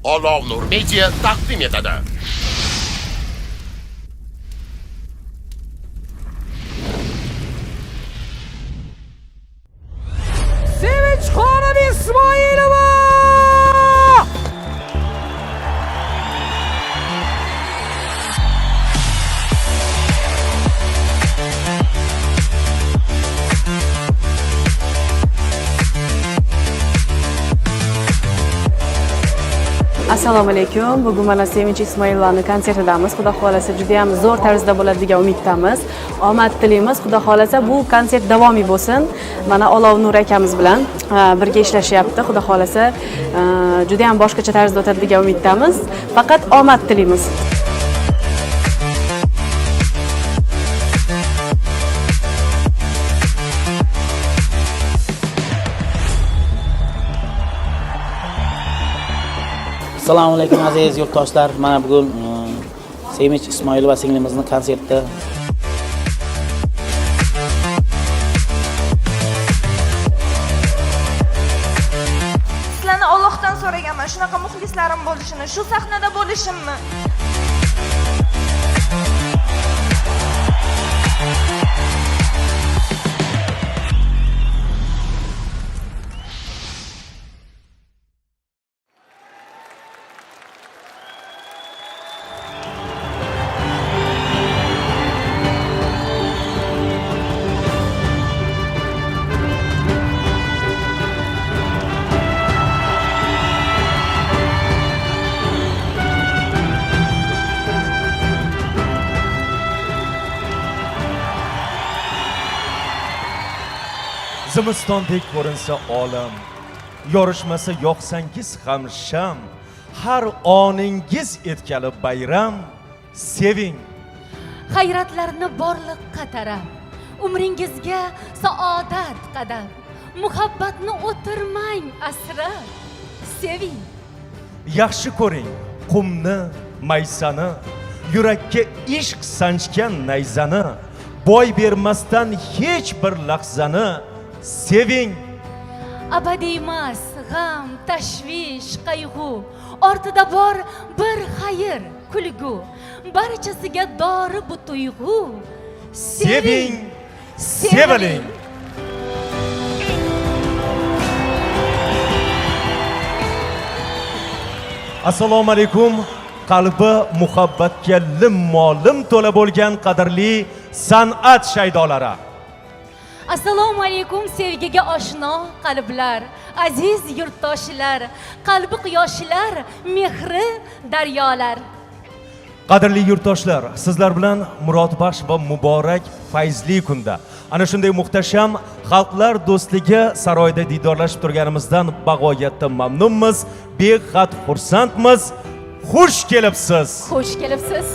Olov Nur Media taqdim etadi. Sevinch xonim Ismoilova! Assalomu alaykum. Bugun mana Sevinch Ismoilovani konsertidamiz. Xudo xolasa juda ham zo'r tarzda bo'ladi degan umiddamiz. Omad tilaymiz. Xudo xolasa bu konsert davomiy bo'lsin. Mana Olov Nur akamiz bilan birga ishlashyapti. Xudo xolasa juda ham boshqacha tarzda o'tadi degan umiddamiz. Faqat omad tilaymiz. Assalomu alaykum aziz yurtdoshlar. Mana bugun Sevinch Ismoilova singlimizning konserti. Sizlarni Allohdan so'raganman, shunaqa muxlislarim bo'lishini, shu sahnada bo'lishimni. Zimistondek ko'rinsa olam, yorishmasa yoqsangiz ham sham, har oningiz etkali bayram, seving. Hayratlarni borliqqa tarab, umringizga saodat qadam, muhabbatni o'tirmang asrab, seving. Yaxshi ko'ring qumni, maysani, yurakka ishq sanchgan nayzani, boy bermasdan hech bir lahzani seving. Abadiy emas g'am, tashvish, qayg'u, ortida bor bir xayr, kulgu, barchasiga dori bu tuyg'u. Seving, seviling. Assalomu alaykum. Qalbi muhabbatga lim-molim to'la bo'lgan qadrli san'at shaydolari. Assalomu alaykum sevgiga oshno qalblar, aziz yurtdoshlar, qalbi quyoshlar, mehri daryolar. Qadrli yurtdoshlar, sizlar bilan murodbaxsh va muborak fayzli kunda ana shunday muhtasham xalqlar do'stligi saroyida diydorlashib turganimizdan bag'oyatda mamnunmiz, behad xursandmiz. Xush kelibsiz. Xush kelibsiz.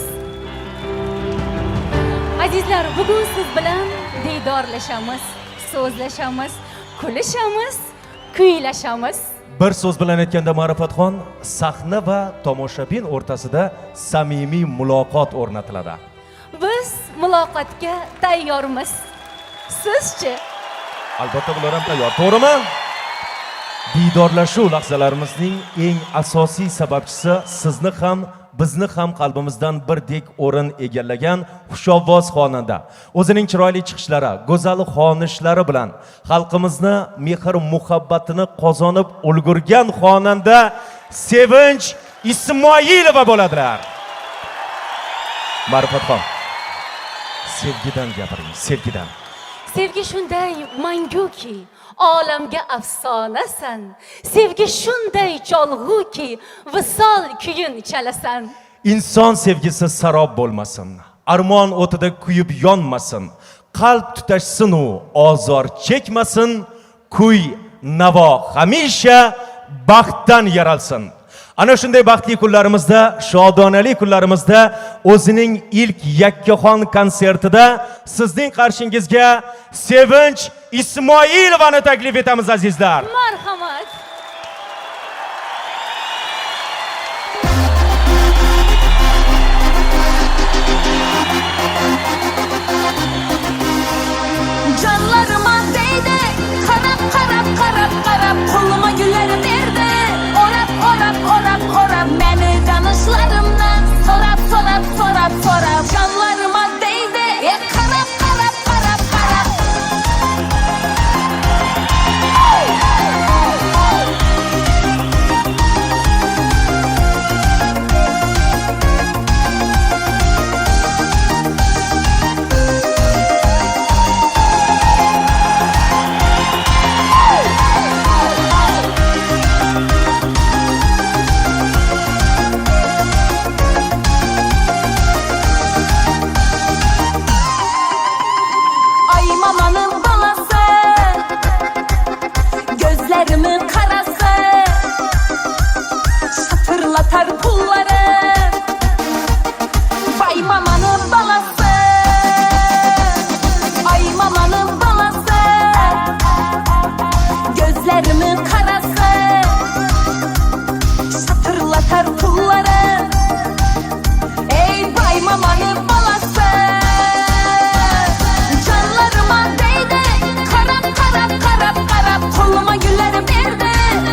Azizlar, bugun siz bilan diydorlashamiz, so'zlashamiz, kulishamiz, kuylashamiz. Bir so'z bilan aytganda Ma'rifatxon, sahna va tomoshabin o'rtasida samimiy muloqot o'rnatiladi. Biz muloqotga tayyormiz. Sizchi? Albatta bular ham tayyor, to'g'rimi? Diydorlashuv lahzalarimizning eng asosiy sababchisi sizni ham bizni ham qalbimizdan birdek o'rin egallagan xushovoz xonanda, o'zining chiroyli chiqishlari, go'zal xonishlari bilan xalqimizni mehr muhabbatini qozonib ulgurgan xonanda Sevinch Ismoilova bo'ladilar. Ma'rifatxon, sevgidan gapiring, sevgidan. Sevgi shunday manguki, olamga afsonasan. Sevgi shunday cholg'uki, visol kuyin chalasan. Inson sevgisi sarob bo'lmasin, armon o'tida kuyib yonmasin, qalb tutashsin u ozor chekmasin, kuy navo hamisha baxtdan yaralsin. Ana shunday baxtli kunlarimizda, shodonali kunlarimizda o'zining ilk yakkaxon konsertida sizning qarshingizga Sevinch Ismoilovani taklif etamiz azizlar. Marhamat. Canlarıma değdi, karap karap karap karap, koluma güller verdi. Orap orap orap orap Çıtırlatar pulları Bay mamanın balası Ay mamanın balası Gözlerimin karası Çıtırlatar pulları Ey bay mamanın balası Canlarıma değdi Karap karap karap karap Koluma gülleri verdi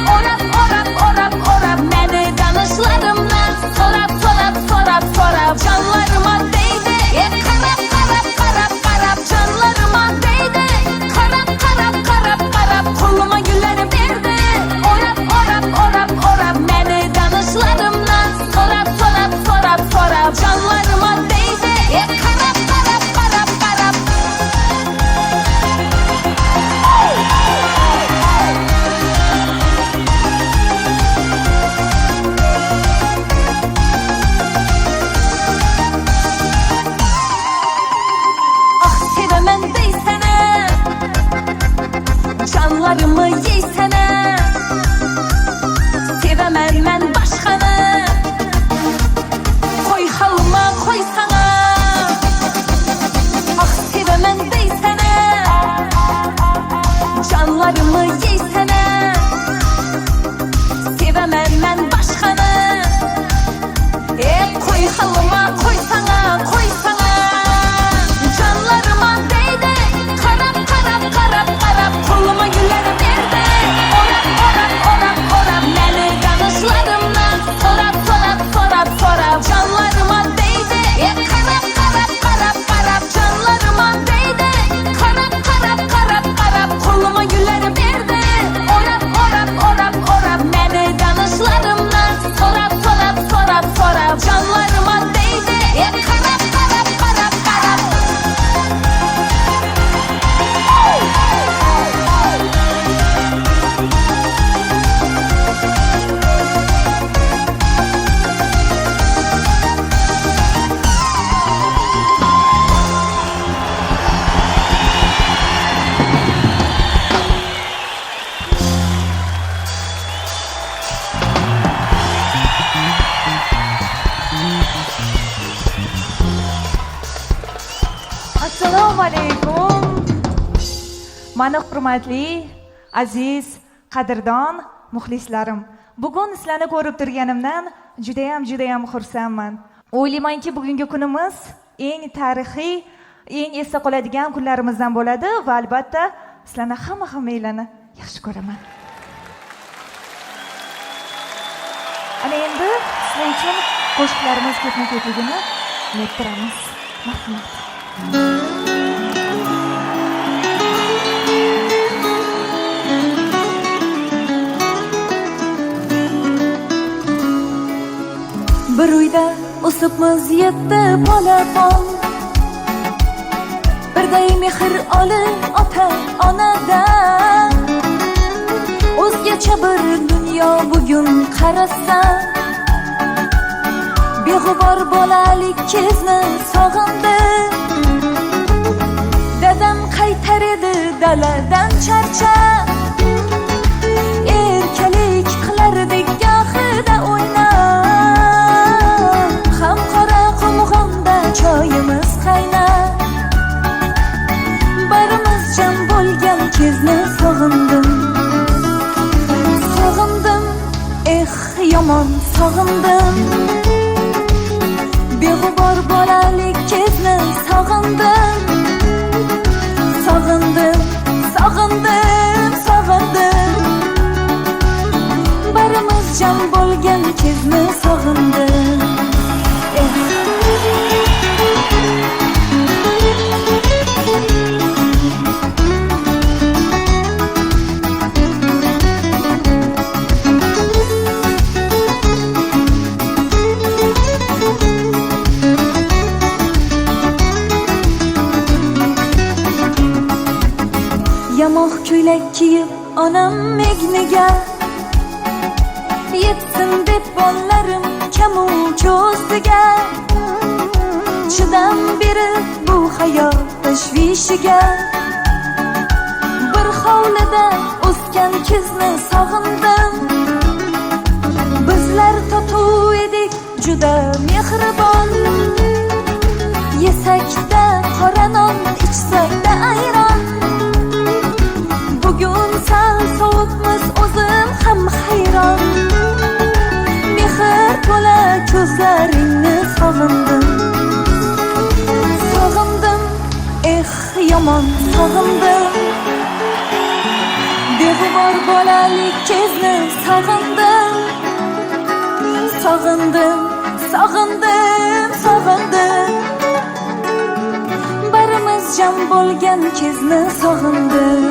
Orap orap orap orap Beni danışlarımdan Sorap sorap sorap sorap Canlarıma değdi Karap karap karap karap Canlarıma değdi Karap karap karap karap Koluma gülleri verdi Orap orap orap orap Beni danışlarımdan Sorap sorap sorap sorap Canlarıma değdi Karap karap karap karap Ah sevemem deysene Canlarımı yeysene Sevemem ben başkanı Koy halıma koy sana Ah sevemem deysene Canlarımı yeysene Sevemem ben başkanı Koy halıma koy sana koy sana Canlarıma değdi Karap karap karap karap Koluma gülleri verdi Orap orap orap orap Beni danışlarımdan Sorap sorap sorap sorap Canlarıma değdi Karap karap karap karap Canlarıma değdi Karap karap karap karap Koluma gülleri verdi Orap orap orap orap Beni danışlarımdan Sorap sorap sorap sorap Canlarıma değdi Karap karap karap karap Assalomu alaykum. Mana hurmatli, aziz, qadrdon muxlislarim. Bugun sizlarni ko'rib turganimdan judayam xursandman. O'ylaymanki, bugungi kunimiz eng tarixiy, eng esda qoladigan kunlarimizdan bo'ladi va albatta sizlarni hammanglarni yaxshi ko'raman. Ana endi sizlar uchun qo'shiqlarimiz ketma-ketligini ayttiramiz. Rahmat. Bir uyda o'sibmiz yetti polapon birday mehr olib ota onadan o'zgacha bir dunyo bugun qarasam beg'ubor bolalik kezni sog'indim dadam qaytar edi daladan charchab erkalik qilardik gohida o'ynab ham qora qumg'onda choyimiz qaynab barimiz jam bo'lgan kezni sog'indim yomon sog'indim beg'ubor bolalik kezni sog'indim barimiz jam bo'lgan kezni sog'indim yamoq ko'ylak kiyib onam megniga yetsin deb bolalarim kamu cho'zdiga chidam berib bu hayot tashvishiga bir hovlida o'sgan kizni sog'indim bizlar totuv juda mehribon. Yesakda qora non, ichsakda ayron. Bugun sal sovuqmiz, o'zim ham hayron. Mehr to'la ko'zlaringni sog'indim. Sog'indim, yomon sog'indim. Beg'ubor bolalik kezni sog'indim. Sog'indim, sog'indim, sog'indim. Barimiz jam bo'lgan kezni sog'indim.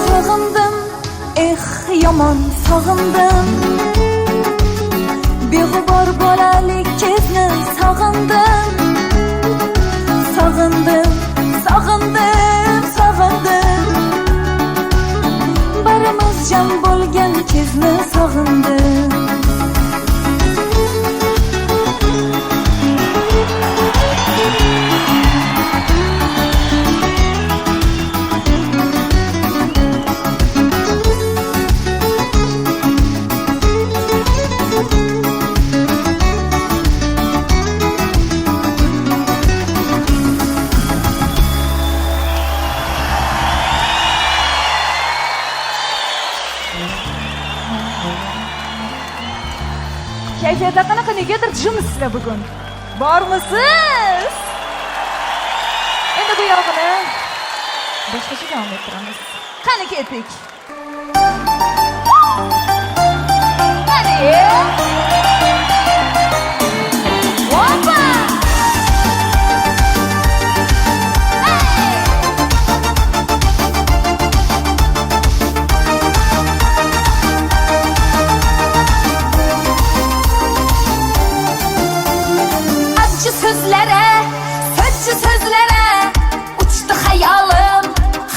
Sog'indim, yomon sog'indim. Beg'ubor bolalik kezni sog'indim. Sog'indim, sog'indim, sog'indim. Barimiz jam bo'lgan kezni sog'indim. Kayfiyatlar qanaqa? Negadir jimsizlar bugun. Bormisiz? Endi bu yog'ini boshqacha davom ettiramiz. Qani ketdik. Qani? Hoppa! Sözlere uçtu hayalim,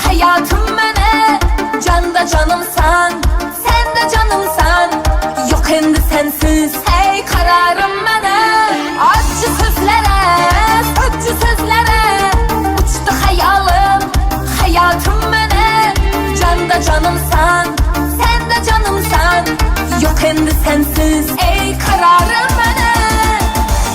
hayatım mene. Canda canımsan, sen de canımsan. Yok endi sensiz, hey kararım mene. Acı sözlere uçtu hayalim, hayatım mene. Canda canımsan, sen de canımsan. Yok endi sensiz, ey kararım mene.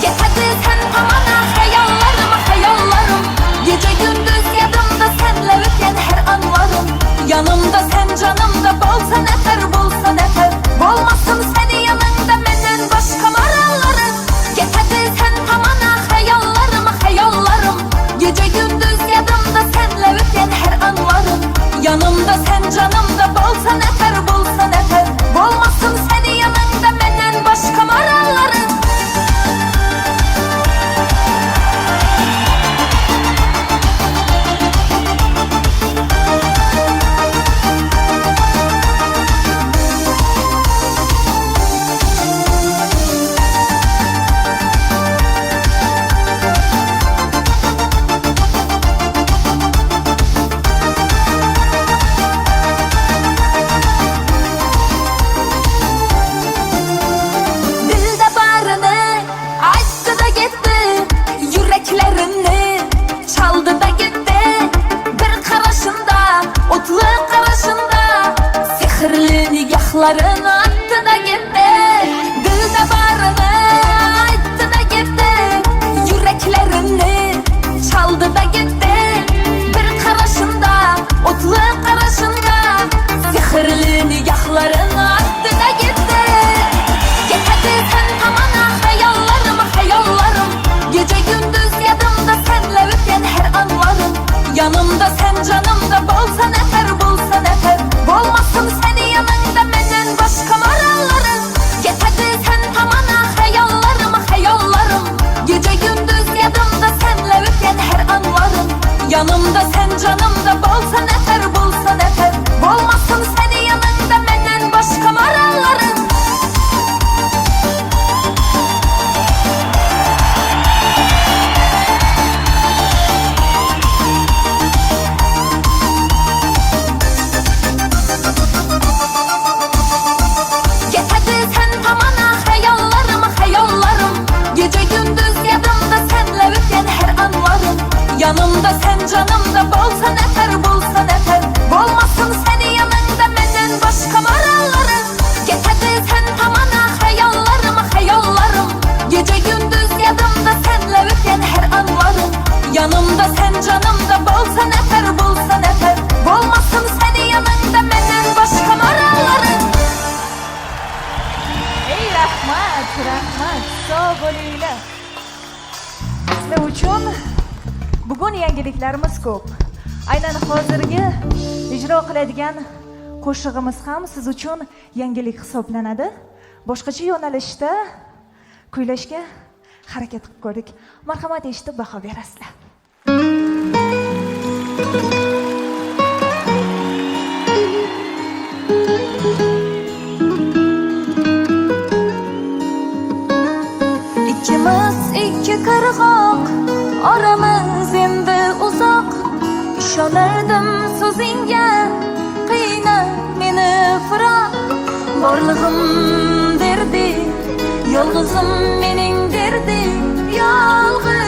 Yetedi sen amana hayallarım, hayallarım. Gece gündüz yadımda senle öten her anlarım. Yanımda sen canımda bolsa nefer, bolsa nefer. Bolmasın seni yanında menden başka marallarım. Yetedi sen amana hayallarım, hayallarım. Gece gündüz yadımda senle öten her anlarım. Yanımda sen canımda bolsa nefer, bolsa nefer. Bolmasın seni yanında menden başka marallarım. rahmat. Sog' bo'linglar. Sizlar uchun bugun yangiliklarimiz ko'p. Aynan hozirgi ijro qiladigan qo'shig'imiz ham siz uchun yangilik hisoblanadi. Boshqacha yo'nalishda kuylashga harakat qilib ko'rdik. Marhamat, eshitib baho berasizlar. Ikkimiz ikki qirg'oq, oramiz endi uzoq. Ishonardim so'zingga, qiyna meni firoq. Borlig'im derdi, yolg'izim mening derdi, yolg'iz.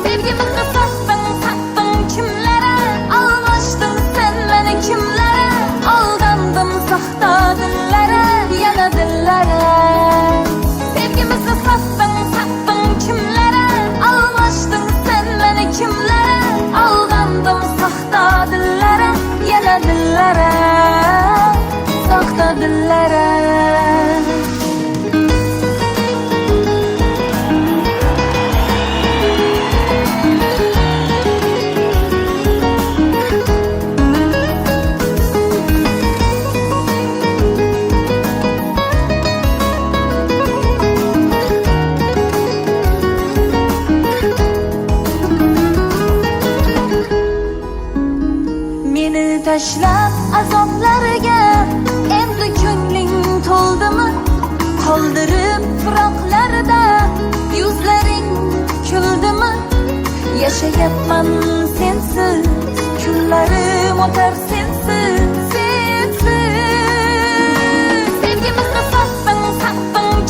Sevgimizni sattың kimlara, almashdың sen meni kimlara. Aldandim saxta dillara, yana dillara. Sevgimizni sattың kimlara, almashdың sen meni kimlara. Aldandim saxta dillara, yana dillara, saxta dillara. Meni tashlab azoblarga endi ko'ngling to'ldimi? Qoldirib firoqlarda yuzlaring kuldimi? Yashayapman sensiz, kunlarim o'tar sensiz, sensiz. Sevgimizni sattың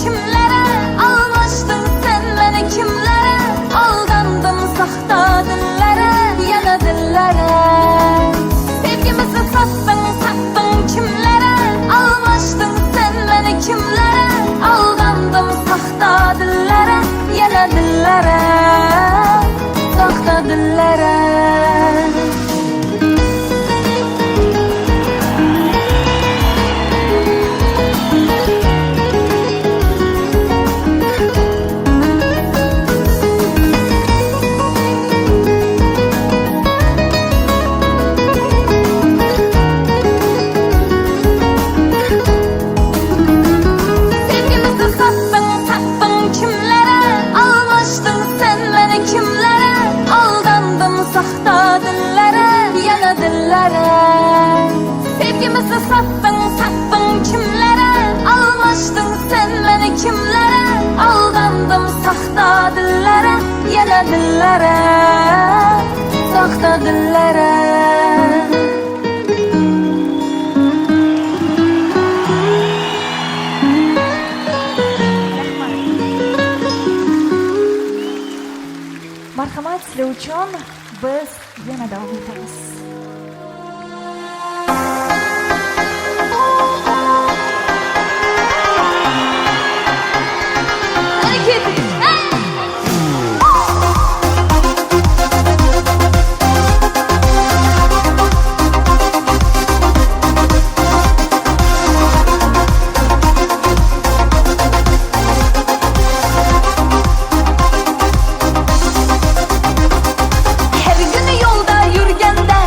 kimlara, almashdың sen meni kimlara. Aldandim saxta dillara, yana dillara. Sevgimizni sattың kimlara, almashdың sen meni kimlara. Aldandim saxta dillara, yana dillara, saxta dillara. Sevgimizni sattың kimlara, almashdың sen meni kimlara. Aldandim saxta dillara, yana dillara. Sevgimizni sattың kimlara, almashdың sen meni kimlara. Aldandim saxta dillara, yana dillara, saxta dillara. Marhamat, sizlar uchun biz yana davom etamiz. Hadi ketin. Her gün yolda yürgende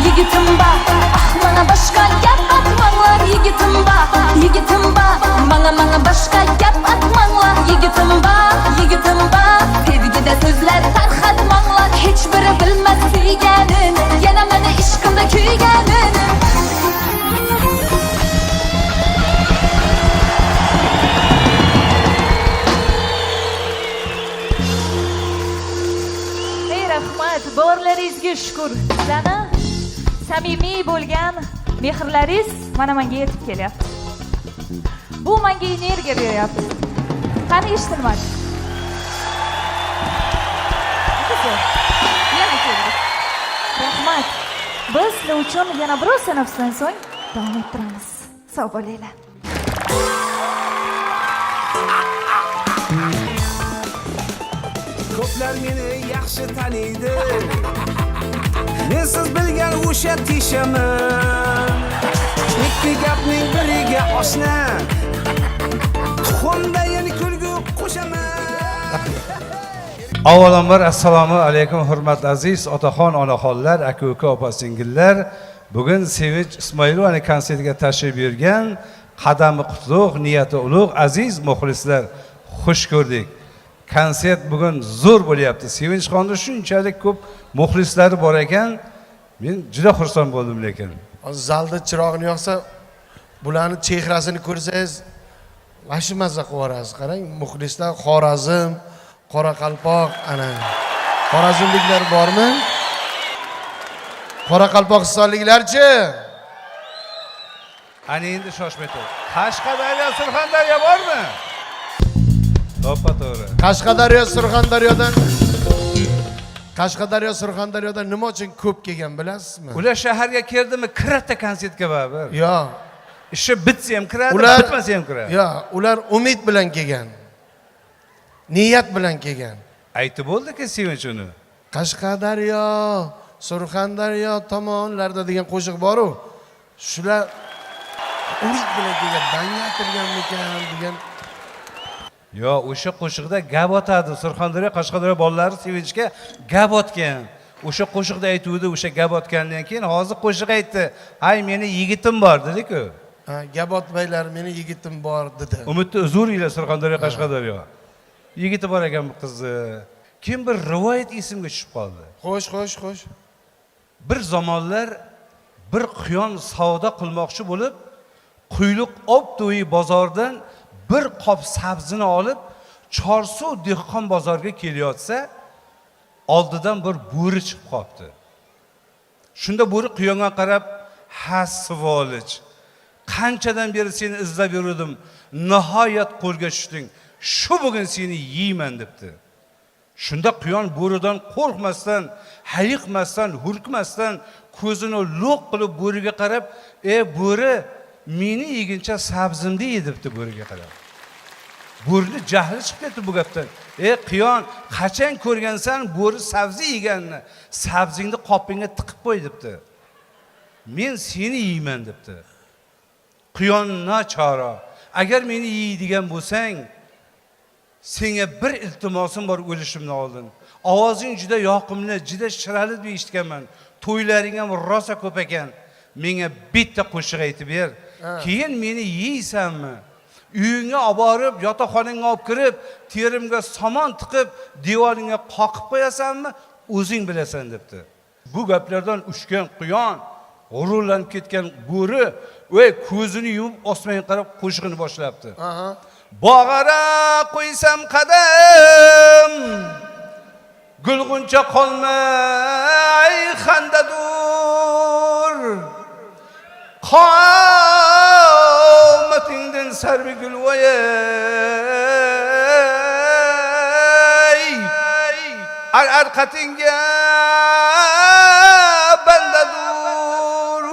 yigitim bor. Ah mana boshqa gap atmanglar yigitim bor. Yigitim bor. Mana boshqa gap atmanglar yigitim bor. Yigitim bor. Sevgida so'zlar tarqatmanglar, hech biri bilmas suyganini, yana meni ishqimda kuyganini. Ey rahmat, borlaringizga shukr. Sizlarni samimiy bo'lgan mehrlaringiz mana menga yetib kelyapti. Bu menga energiya beryapti. Qani eshitilmadi. Yana keldik. Rahmat. Biz sizlar uchun yana biroz sanafsdan so'ng davom ettiramiz. Sog' bo'linglar. Ko'plar meni yaxshi taniydi. Men siz bilgan o'sha tishaman. Ikki gapning biriga oshna. Tuxumda yana kulgu qo'shaman. Avvalambor assalomu alaykum hurmatli aziz otaxon, onaxonlar, aka-uka, opa-singillar. Bugun Sevinch Ismoilovaning konsertiga tashrif buyurgan qadami qutlug', niyati ulug' aziz muxlislar, xush ko'rdik. Konsert bugun zo'r bo'lyapti. Sevinchxonda shunchalik ko'p muxlislari bor ekan, men juda xursand bo'ldim lekin. Zalda chiroqni yoqsa, bularning chehrasini ko'rsangiz, vashi mazza qivorasiz. Qarang, muxlislar Xorazm, Qoraqalpoq, ana. Xorazmliklar bormi? Qoraqalpog'istonliklarchi? Ana endi shoshmay tur. Qashqadaryo, Surxondaryo bormi? To'g'ri. Qashqadaryo, Surxondaryodan nima uchun ko'p kelgan bilasizmi? Ular shaharga keldimi, kiradi konsertga baribir. Yo'q. Ishi bitsa ham kiradi, bitmasa ham kiradi. Yo'q, ular umid bilan kelgan. Niyat bilan kelgan. Aytib bo'ldi-ku Sevinch uni. Qashqadaryo, Surxondaryo tomonlarda degan qo'shiq bor-ku. Shular umid bilan kelgan, dangatirganmikan degan. Yo, o'sha qo'shiqda gap otadi. Surxondaryo, Qashqadaryo bolalari Sevinchga gap otgan. O'sha qo'shiqda aytuvdi, o'sha gap otgandan keyin hozir qo'shiq aytdi. Ay, meni yigitim bor dedi-ku. Ha, gap otmaylar, meni yigitim bor dedi. Umidni uzuringlar Surxondaryo, Qashqadaryo. Yigiti bor ekan bu qizni. Kim bir rivoyat esimga tushib qoldi. Xo'sh. Bir zamonlar bir quyon savdo qilmoqchi bo'lib, Quyliq Obto'yi bozordan bir qop sabzini olib, Chorsuv dehqon bozoriga kelyotsa, oldidan bir bo'ri chiqib qopti. Shunda bo'ri quyonga qarab, "Ha, sivolich. Qanchadan beri seni izlab yurdim, nihoyat qo'lga tushding. Shu bugun seni yeyman" debdi. Shunda quyon bo'ridan qo'rqmasdan, hayiqmasdan, hurkmasdan ko'zini lo'q qilib bo'riga qarab, "Ey bo'ri, meni yeguncha sabzimni ye" debdi bo'riga qarab. Bo'rining jahli chiqib ketdi bu gapdan. "Ey quyon, qachon ko'rgansan bo'ri sabzi yeganini? Sabzingni qopingga tiqib qo'y" debdi. "Men seni yeyman" debdi. Quyon nachora, "Agar meni yeydigan bo'lsang, senga bir iltimosim bor o'lishimdan oldin. Ovozing juda yoqimli, juda shirali deb eshitganman. To'ylaring ham rosa ko'p ekan. Menga bitta qo'shiq aytib ber. Keyin meni yeysanmi? Uyingga olib borib, yotoqxonangga olib kirib, terimga somon tiqib, devoringga qoqib qo'yasanmi? O'zing bilasan" debdi. Bu gaplardan uchgan quyon, g'ururlanib ketgan bo'ri, ko'zini yumib osmonga qarab qo'shiqni boshlabdi. Bog'ara qo'ysam qadam, gulg'uncha qolmay xandadur. Qomatingdan sarvi gulvoyay, arqatingga bandadur.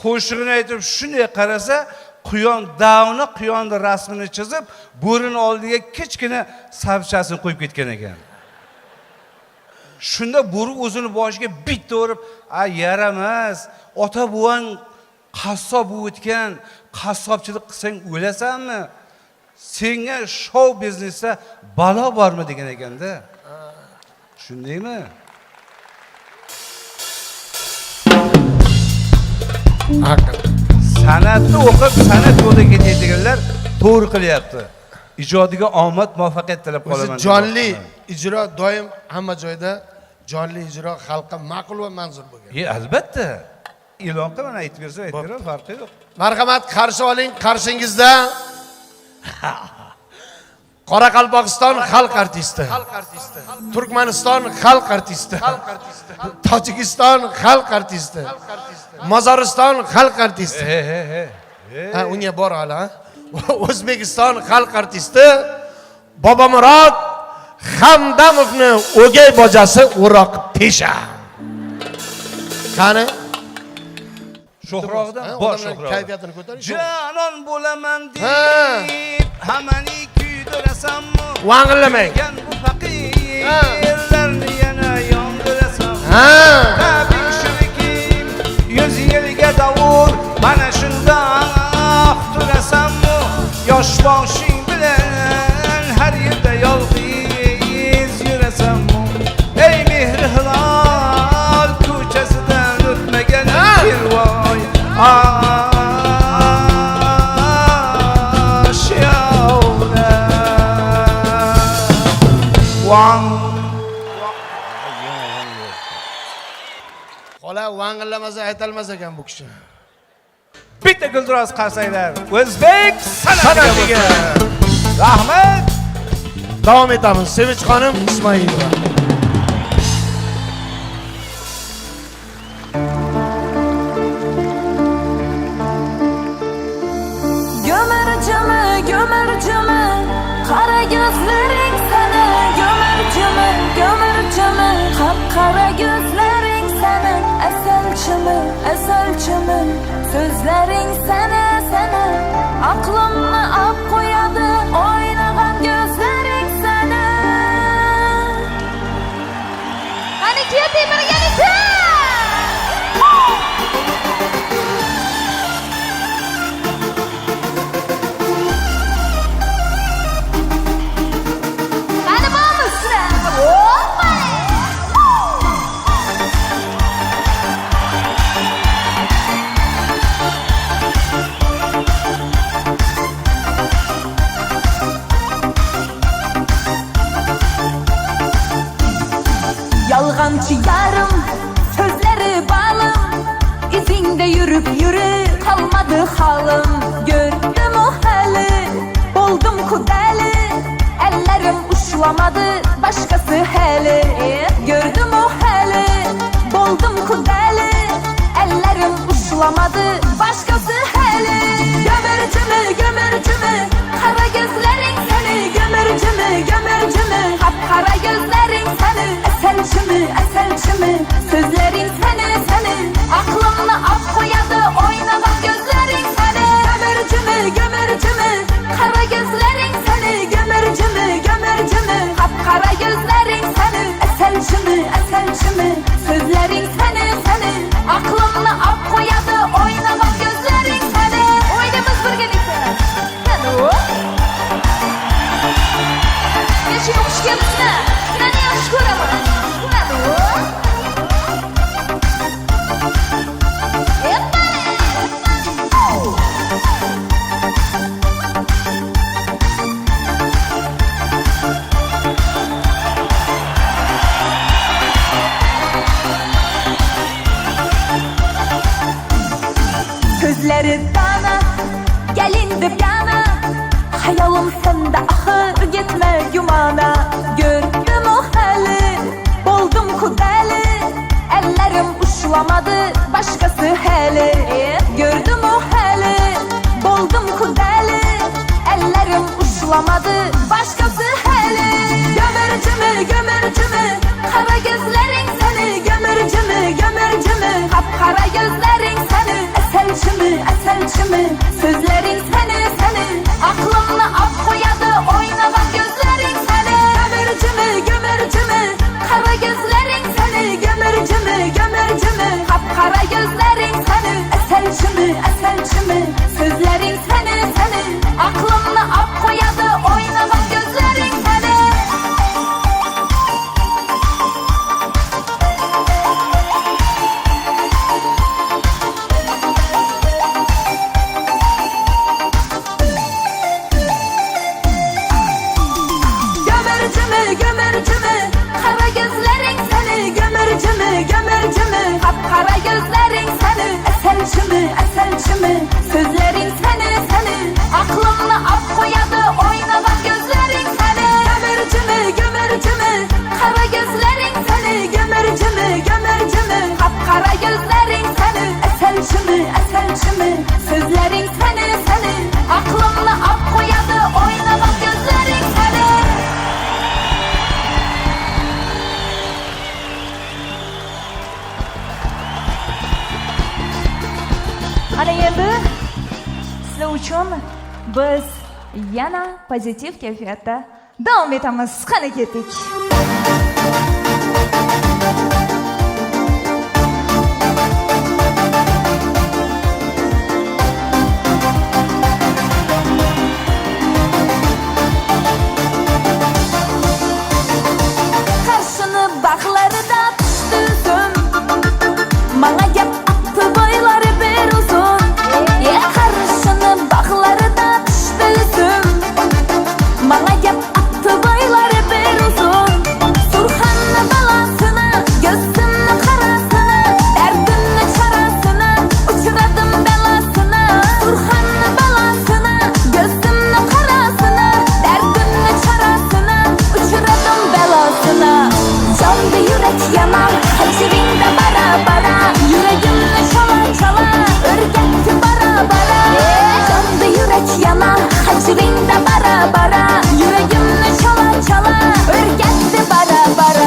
Qo'shig'ini aytib shunday qarasa, quyon davni quyonni rasmini chizib, bo'rining oldiga kichkina sabchasini qo'yib ketgan ekan. Shunda bo'ri o'zini boshiga bitta urib, yaramas, ota buvang qassob o'tgan, qassobchilik qilsang o'lasanmi? Senga shou biznesda balo bormi degan ekanda. Tushundingmi? San'atni o'qib, san'at yo'liga ketadiganlar to'g'ri qilyapti. Ijodiga omad, muvaffaqiyat tilab qolaman. Jonli ijro doim hamma joyda jonli ijro xalqqa ma'qul va manzur bo'lgan. Albatta. E'lon qilib mana aytib bersa, aytaver, farqi yo'q. Marhamat, qarshi oling. Qarshingizda Qoraqalpog'iston xalq artisti, Turkmaniston xalq artisti, Tojikiston xalq artisti, Mozoriston xalq artisti. Ha, unga bor hali, ha? O'zbekiston xalq artisti Bobomurod Hamdamovni o'gay bojasi O'roq Tesha. Qani? Sho'xroqdan bor sho'xroq. Kayfiyatini ko'tarish. Janon bo'laman deb hamani kuydirasammi? Vangillamang. Bu faqirlarni yana yondirasam. Tabik shirikim 100 yilga davr mana shundoq turasammi? Yosh boshing bilan har yerda yolg'iz yurasammi? Ey mehri hilol ko'chasidan o'tmagan kirvoy aşyavra Xola vangillamasa aytalmas ekan bu kishi. Bitta guldiroz qarsanglar. O'zbek san'atiga. Rahmat. Davom etamiz. Sevinch xonim Ismoilova. Gömürcümü Kara gözlerin sana Gömürcümü Kara gözlerin sana Eselçimi Sözlerin sana Aklımı ap koyadı Oynagan gözlerin sana Hani kiyati bir gelişe Yalgancı yarım, sözleri balım İzinde yürüp kalmadı halım Gördüm o hali, oldum kudeli Ellerim uçlamadı, başkası heli Gördüm o hali, oldum kudeli Ellerim uçlamadı, başkası heli Gömürcümü, kara gözlerin seni Gömürcümü, kara gözlerin seni Eselçimi, sözlerin seni Aklımla af koyadı, oynamak gözlerin seni Gömürcümü, kara gözlerin seni Gömürcümü, kara gözlerin seni Eselçimi, sözlerin seni Aklımla af koyadı, oynamak gözlerin seni Oynamız birlikte Geçin hoş geldin Nani hoş ko'raman Sözleri bana gelindi yana Hayalim sende ahır gitme yumana Gördüm o hali oldum kudeli Ellerim uçlamadı başkası heli Gördüm o hali oldum kudeli Ellerim uçlamadı başkası heli Gömürcümü kara gözlerin seni Gömürcümü kara gözlerin seni Eselçimi sözlerin seni Aklımla af koyadı oynamak gözlerin seni Gömürcümü kara gözlerin seni Gömürcümü kara gözlerin seni Eselçimi sözlerin seni Aklımla af koyadı oynamak gözlerin seni Mana endi sizlar uchun biz yana pozitiv kayfiyatda davom etamiz. Qani ketdik. Qarshini bag'larida tushdi uzun. Mana gap attı boylari bir uzun. Qarshini bag'larida tushdi uzun. Mana gap attı boylari bir uzun. Surxonni balasini, gözümni qarasini, dardimni charasini, uchradim belasini. Surxonni balasini, gözümni qarasini, dardimni charasini, uchradim belasini. Candı yürek yanar, hacivinde bara bara. Yüreğimle çala çala, örgetti bara bara. Candı yürek yanar, hacivinde bara bara. Yüreğimle çala çala, örgetti bara bara.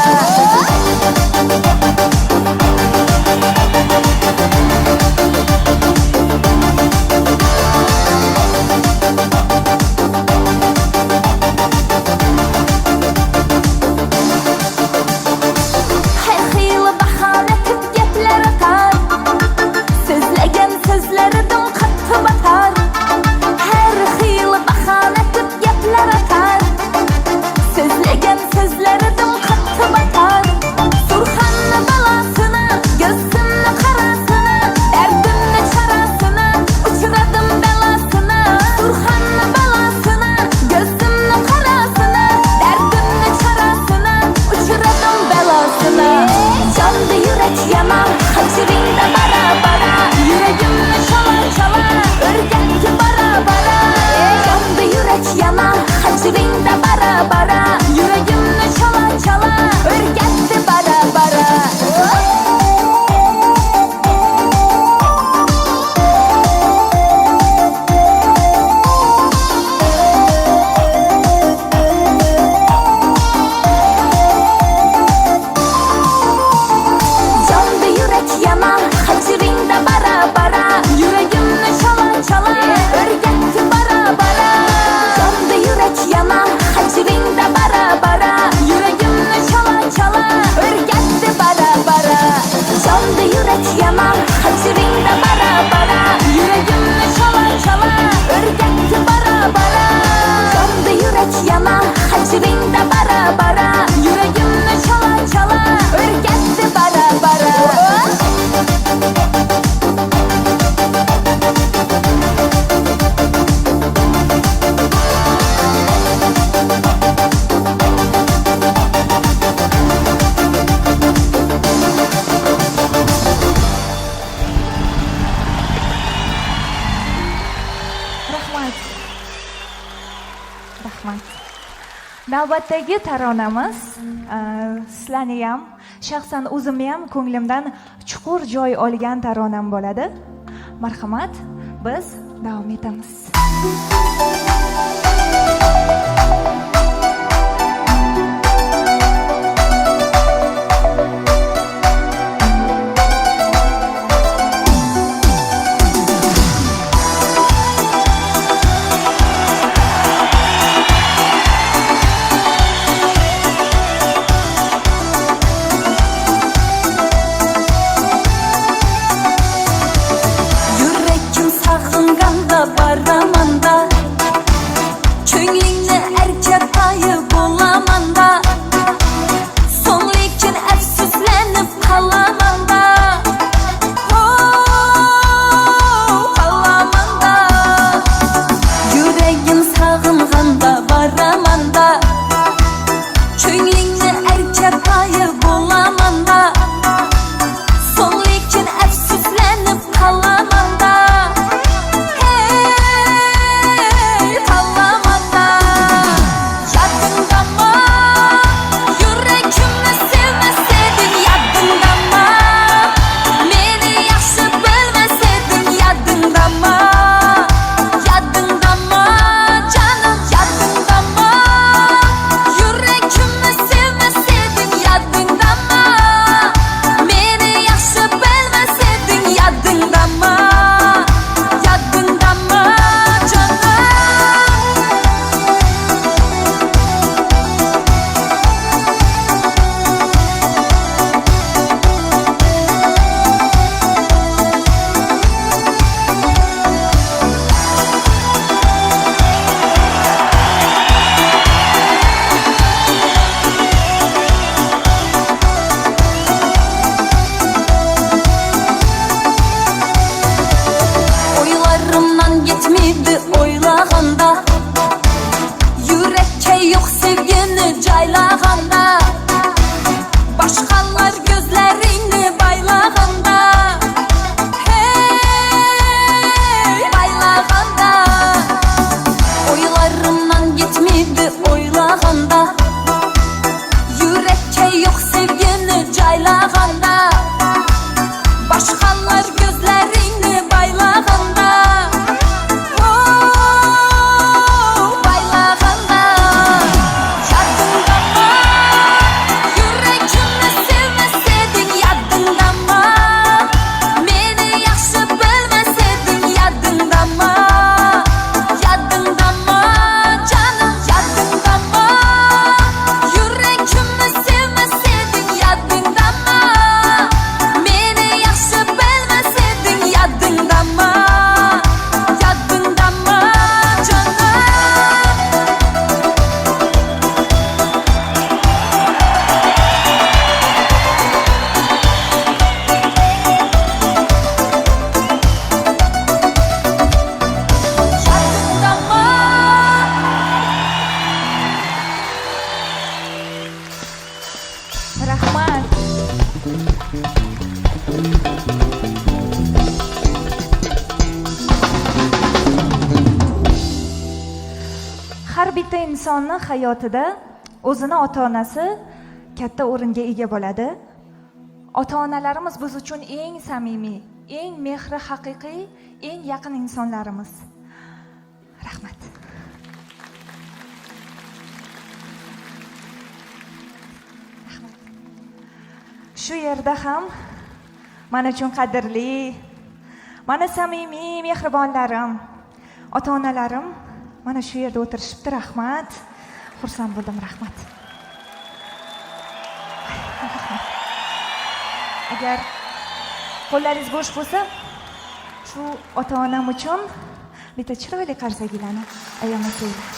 Her xeyli bahane tip gepler atar. Sözlegen sözlerinden katı batar. Her xeyli bahane tip gepler atar. Sözlegen sözlerinden katı batar. Surxonni balasını, gözümni qarasini, dardimni charasini, uchradim belasini. Surxonni balasini, gözümni qarasini, dardimni charasini, uchradim belasini. Candı yürek yanar, hacivinde bara bara. Yüreğimle çala çala, örgetti bara bara. Candı yürek yanar, hacivinde bara bara. Yüreğimle çala çala, örgetti bara bara. Candı yürek yanar, hacivinde bara bara. Yüreğimle çala çala, örgetti bara bara. Candı yürek yanar, hacivinde bara bara. Yüreğimle çala çala, örgetti bara bara. Candı yürek yanar, hacivinde bara bara. Yüreğimle çala çala, örgetti bara bara. Candı yürek yanar, hacivinde bara bara. Yüreğimle çala çala, örgetti bara bara. Rahmat. Rahmat. Navbatdagi taronamiz sizlarni ham, shaxsan o'zimni ham ko'nglimdan chuqur joy olgan taronam bo'ladi. Marhamat, biz davom etamiz. Yüreğim sağınğanda baramanda. Rahmat. Har bitta insonni hayotida o'zini ota-onasi katta o'ringa ega bo'ladi. Ota-onalarimiz biz uchun eng samimiy, eng mehri haqiqiy, eng yaqin insonlarimiz. Rahmat. Shu yerda ham men uchun qadrli, mana samimiy mehribonlarim, ota-onalarim mana shu yerda o'tirishibdi. Rahmat. Xursand bo'ldim. Rahmat. Agar qo'llaringiz bo'sh bo'lsa, shu ota-onam uchun bitta chiroyli qarsaklarni ayamasanglar.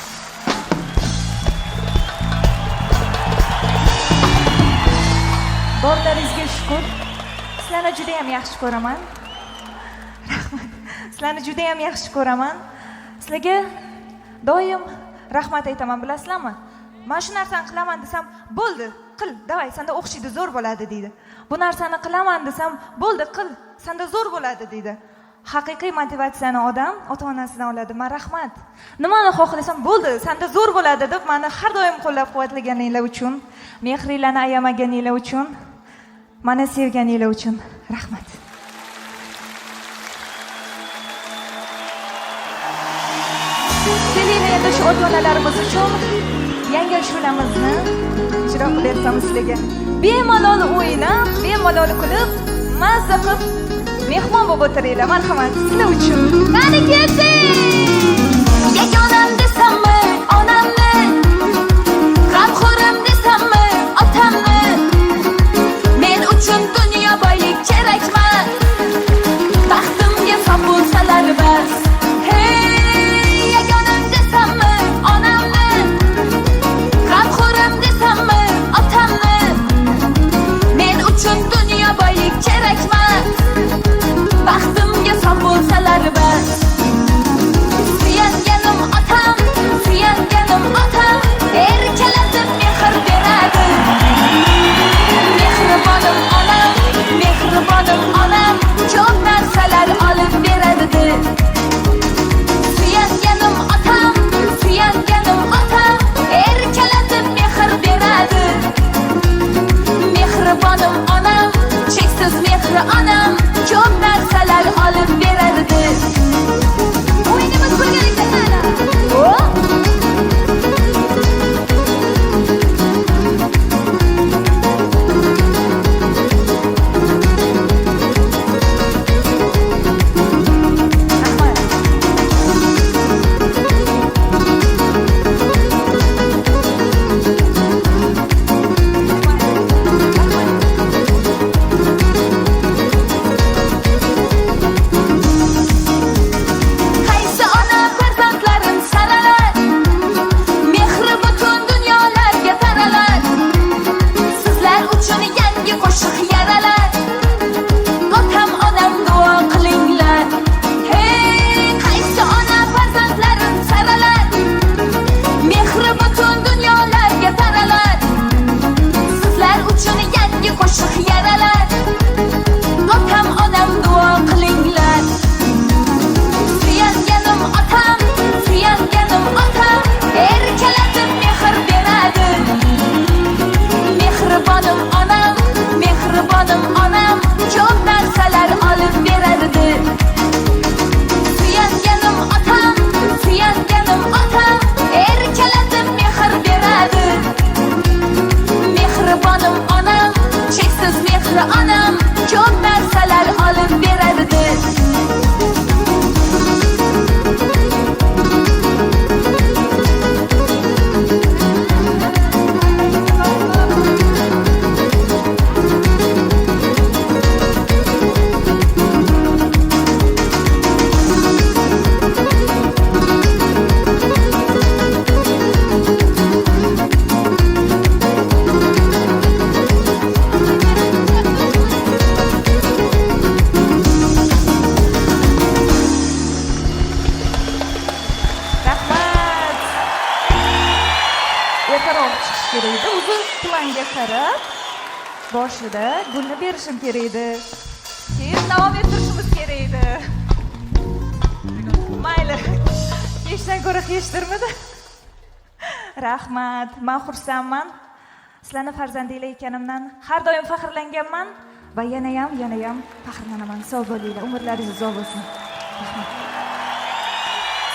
Borlaringizga shukr. Sizlarni juda ham yaxshi ko'raman. Rahmat. Sizlarni juda ham yaxshi ko'raman. Sizlarga doim rahmat aytaman, bilasizlarmi? Men shu narsani qilaman desam, bo'ldi, qil, davay, senda o'xshaydi, zo'r bo'ladi deydi. Bu narsani qilaman desam, bo'ldi, qil, senda zo'r bo'ladi deydi. Haqiqiy motivatsiyani odam ota-onasidan oladi. Men rahmat. Nimani xohlasam, bo'ldi, senda zo'r bo'ladi deb meni har doim qo'llab-quvvatlaganinglar uchun, mehringlarni ayamaganinglar uchun, meni sevganinglar uchun rahmat. Endi shu ota-onalarimiz uchun yangi ashulamizni ijro qilib bersamiz sizlarga. Bemalol o'ynab, bemalol kulib, mazza qilib mehmon bo'lib o'tiringlar. Marhamat, sizlar uchun. Qani keting. Yagonam desammi, onamni, g'amxo'rim desammi, otamni. Men uchun dunyo boylik kerakmas. Baxtimga sop bo'lsalar bas. Baxtimga sop bo'lsalar bas. Suyanganim otam, boshida gulni berishim kerak edi. Keyin davom ettirishimiz kerak edi. Mayli. Hechdan ko'ra hechdirmidi? Rahmat, men xursandman. Sizlarning farzandinglar ekanimdan har doim faxrlanganman va yana ham faxrlanaman. Sog' bo'linglar, umrlaringiz uzoq bo'lsin. Rahmat.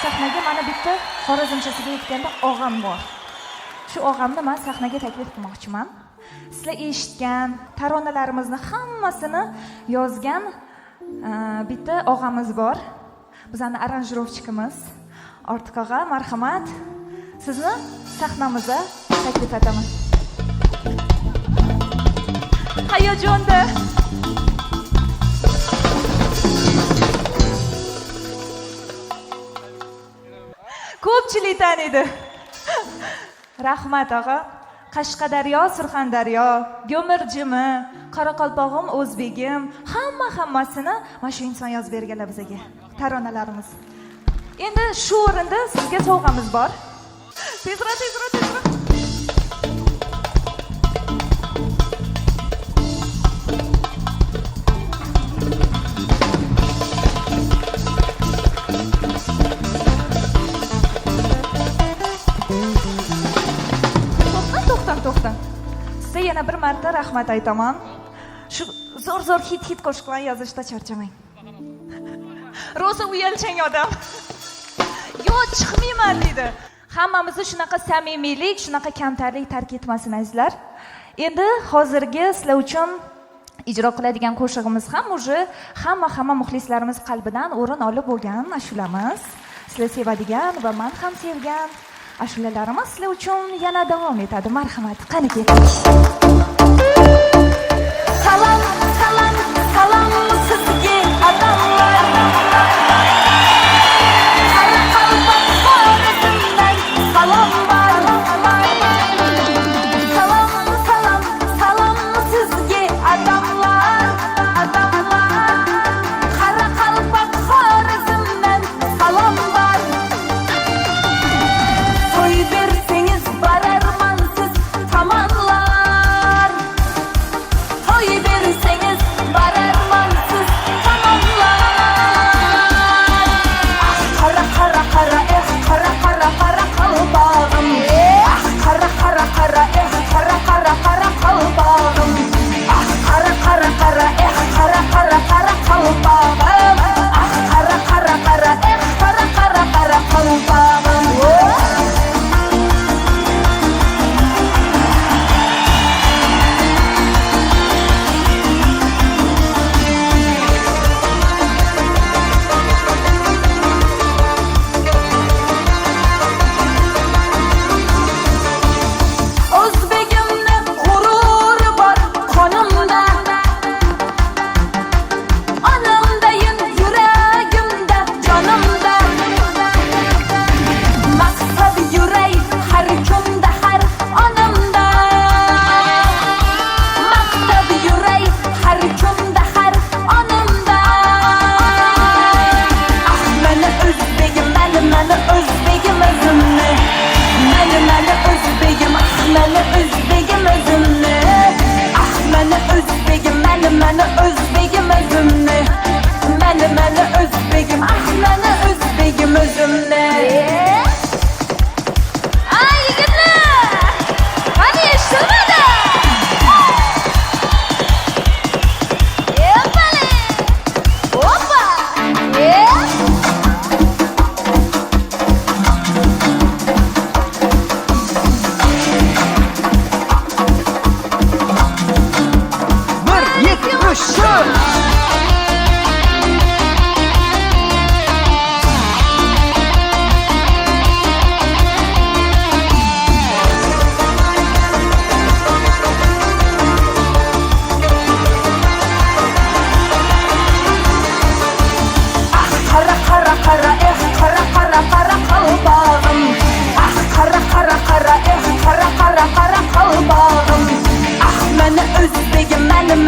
Sahnaga mana bitta xorazmchasiga yetganda og'am bor. Shu og'amni men sahnaga taklif qilmoqchiman. Sizlar eshitgan taronalarimizni hammasini yozgan bitta og'amiz bor. Bizning aranjirovchimiz. Ortiq og'a, marhamat. Sizni sahnamizga taklif etaman. Hayajonda. Ko'pchilik taniydi. Rahmat og'a. Qashqadaryo, Surxondaryo, Go'mirjimi, Qoraqalpog'im, O'zbegim, hammasini mana shu inson yozib berganlar bizga. Taronalarimiz. Endi shu o'rinda sizga sovg'amiz bor. Tezroq. To'xtang. Sizga yana bir marta rahmat aytaman. Shu zo'r hit qo'shiqlar yozishda charchamang. Rosa uyalchang odam. Yo, chiqmayman dedi. Hammamizni shunaqa samimiylik, shunaqa kamtarlik tark etmasin azizlar. Endi hozirgi sizlar uchun ijro qiladigan qo'shig'imiz ham uje hamma muxlislarimiz qalbidan o'rin olib bo'lgan ashulamiz. Sizlar sevadigan va men ham sevgan ashulalarimiz sizlar uchun yana davom etadi. Marhamat, qani keting. Salam sizga odamlar. Qara qalbak xorazmdan salom bor. Salam sizga odamlar. Qara qalbak xorazmdan salom bor. To'y bersangiz borarman siz tomonlar. To'y bersangiz borarman siz tomonlar. Qara qalbog'im. Qara qalbog'im. Qara qalbog'im. O'zbegimni g'ururi bor qonimda. Onamdayin yuragimda, jonimda. Maqsad yuray har kunda, har onamda. Maqsad yuray har kunda, har onamda. Mani o'zbegim, mani o'zbegim o'zimni. Mani o'zbegim, mani o'zbegim o'zimni. Mani o'zbegim, mani o'zbegim o'zimni. Mani o'zbegim, mani o'zbegim o'zimni. Ay yigitlar! Qani eshitmadi? Epale! Opa!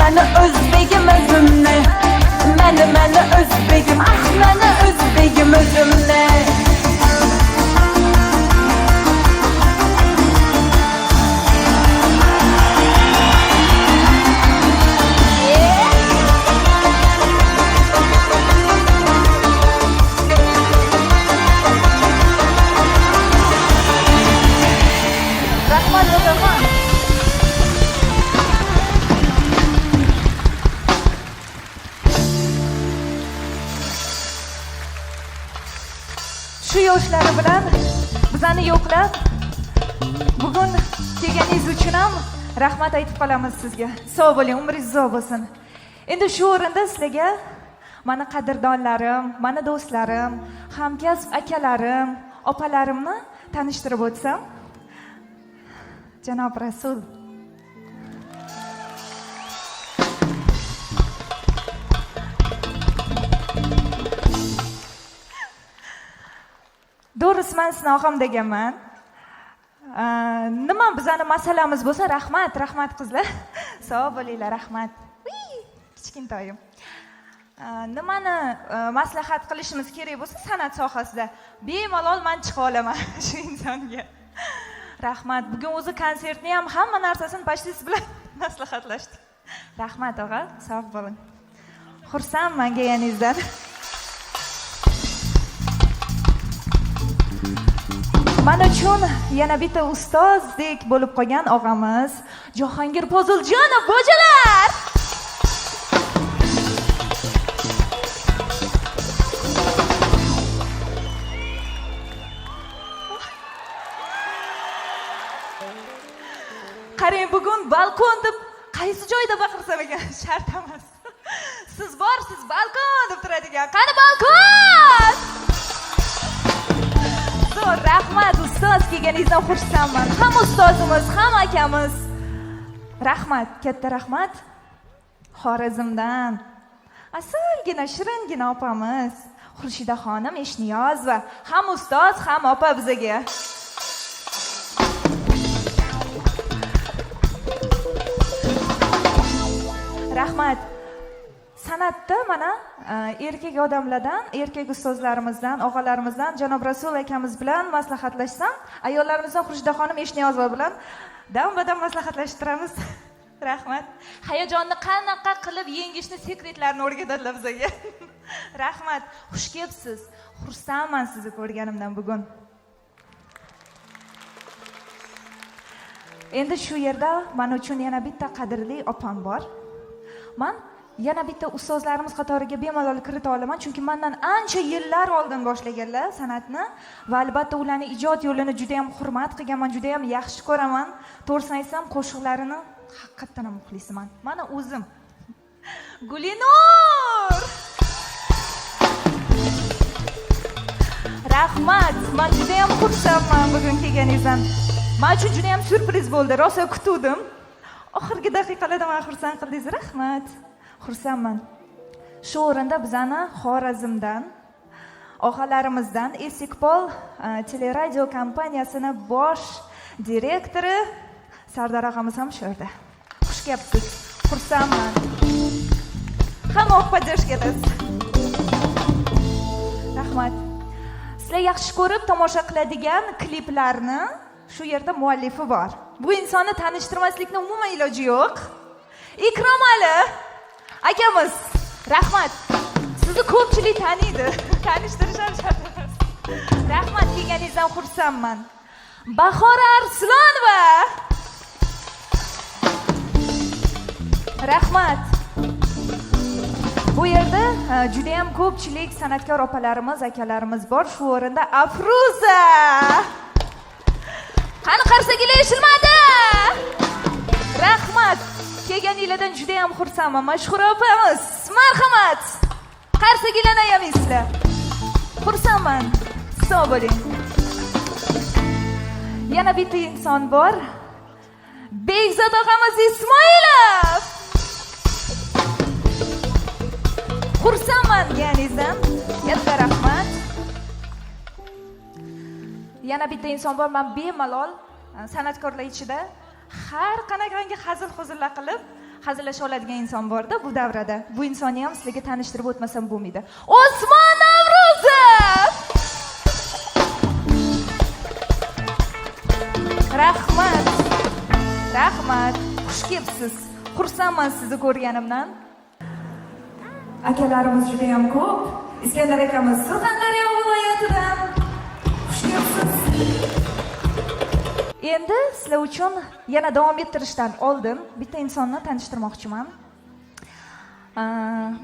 Mani o'zbegim o'zimni. Mani o'zbegim, mani o'zbegim o'zimni. yoshlari bilan bizani yo'qlab bugun kelganingiz uchun ham rahmat aytib qolamiz sizga. Sog' bo'ling, umringiz uzoq bo'lsin. Endi shu o'rinda sizlarga mani qadrdonlarim, mani do'stlarim, hamkasb akalarim, opalarimni tanishtirib o'tsam. Janob Rasul. Do'ris, men sizni og'am deganman. Nima bizani masalamiz bo'lsa, rahmat qizlar. Sog' bo'linglar, rahmat. Kichkintoyim. Nimani maslahat qilishimiz kerak bo'lsa san'at sohasida bemalol men chiqa olaman shu insonga. Rahmat. Bugun o'zi konsertni ham hamma narsasini pashtis bilan maslahatlashdi. Rahmat og'a, sog' bo'ling. Xursandman kelganingizdan. Men uchun yana bitta ustozdek bo'lib qolgan og'amiz Jahongir Poziljonov bojalar. Qarang, bugun balkon deb qaysi joyda baqirsam ekan, shart emas. Siz borsiz, balkon deb turadigan. Qani balkon? Zo'r, rahmat ustoz, kelganingizdan xursandman. Ham ustozimiz, ham akamiz. Rahmat, katta rahmat. Xorazmdan asalgina, shiringina opamiz Xurshida xonim Eshniyozova, ham ustoz, ham opa bizaga. Rahmat. San'atda mana erkak odamlardan, erkak ustozlarimizdan, og'alarimizdan Janob Rasul akamiz bilan maslahatlashsam, ayollarimizdan Xurshida xonim Eshniyozova bilan dam-badam maslahatlashib turamiz. Rahmat. Hayajonni qanaqa qilib yengishni sekretlarini o'rgatadilar bizga. Rahmat. Xush kelibsiz. Xursandman sizni ko'rganimdan bugun. Endi shu yerda men uchun yana bitta qadrli opam bor. Men yana bitta ustozlarimiz qatoriga bemalol kirita olaman, chunki mendan ancha yillar oldin boshlaganlar san'atni va albatta ularning ijod yo'lini juda ham hurmat qilganman, juda ham yaxshi ko'raman. To'g'risini aytsam, qo'shiqlarini haqiqatan ham muxlisman. Mana o'zim. Gulinur! Rahmat. Men juda ham xursandman bugun kelganingizdan. Men uchun juda ham syurpriz bo'ldi. Rosa kutdim. Oxirgi daqiqalarda meni xursand qildingiz. Rahmat. Xursandman. Shu o'rinda bizani Xorazmdan, og'alarimizdan Esikpol teleradio kompaniyasini bosh direktori Sardor og'amiz ham shu yerda. Xush kelibsiz. Xursandman. Hamma podдержка etasiz. Rahmat. Sizlar yaxshi ko'rib tomosha qiladigan kliplarni shu yerda muallifi bor. Bu insonni tanishtirmaslikning umuman iloji yo'q. Ikrom Ali akamiz, rahmat. Sizni ko'pchilik taniydi. Tanishtirish ham shart emas. Rahmat, kelganingizdan xursandman. Bahora Arslonova. Rahmat. Bu yerda juda ham ko'pchilik san'atkor opalarimiz, akalarimiz bor. Shu o'rinda Afruza. Qani qarsagilar eshilmadi? Rahmat. Kelganingizdan juda ham xursandman. Mashhur opamiz, marhamat. Qarsagilarni ayamaysizlar. Xursandman. Sog' bo'ling. Yana bitta inson bor. Bekzod og'amiz Ismoilov. Xursandman kelganingizdan. Katta rahmat. Yana bitta inson bor. Men bemalol san'atkorlar ichida har qanaqangi hazil-huzullar qilib hazillasha oladigan inson borda bu davrada. Bu insonni ham sizlarga tanishtirib o'tmasam bo'lmaydi. Osmon Navro'zov. Rahmat. Rahmat. Xush kelibsiz. Xursandman sizni ko'rganimdan. Akalarimiz juda ham ko'p. Iskandar akamiz Surxondaryo viloyatidan. Xush kelibsiz. Endi sizlar uchun yana davom ettirishdan oldin bitta insonni tanishtirmoqchiman.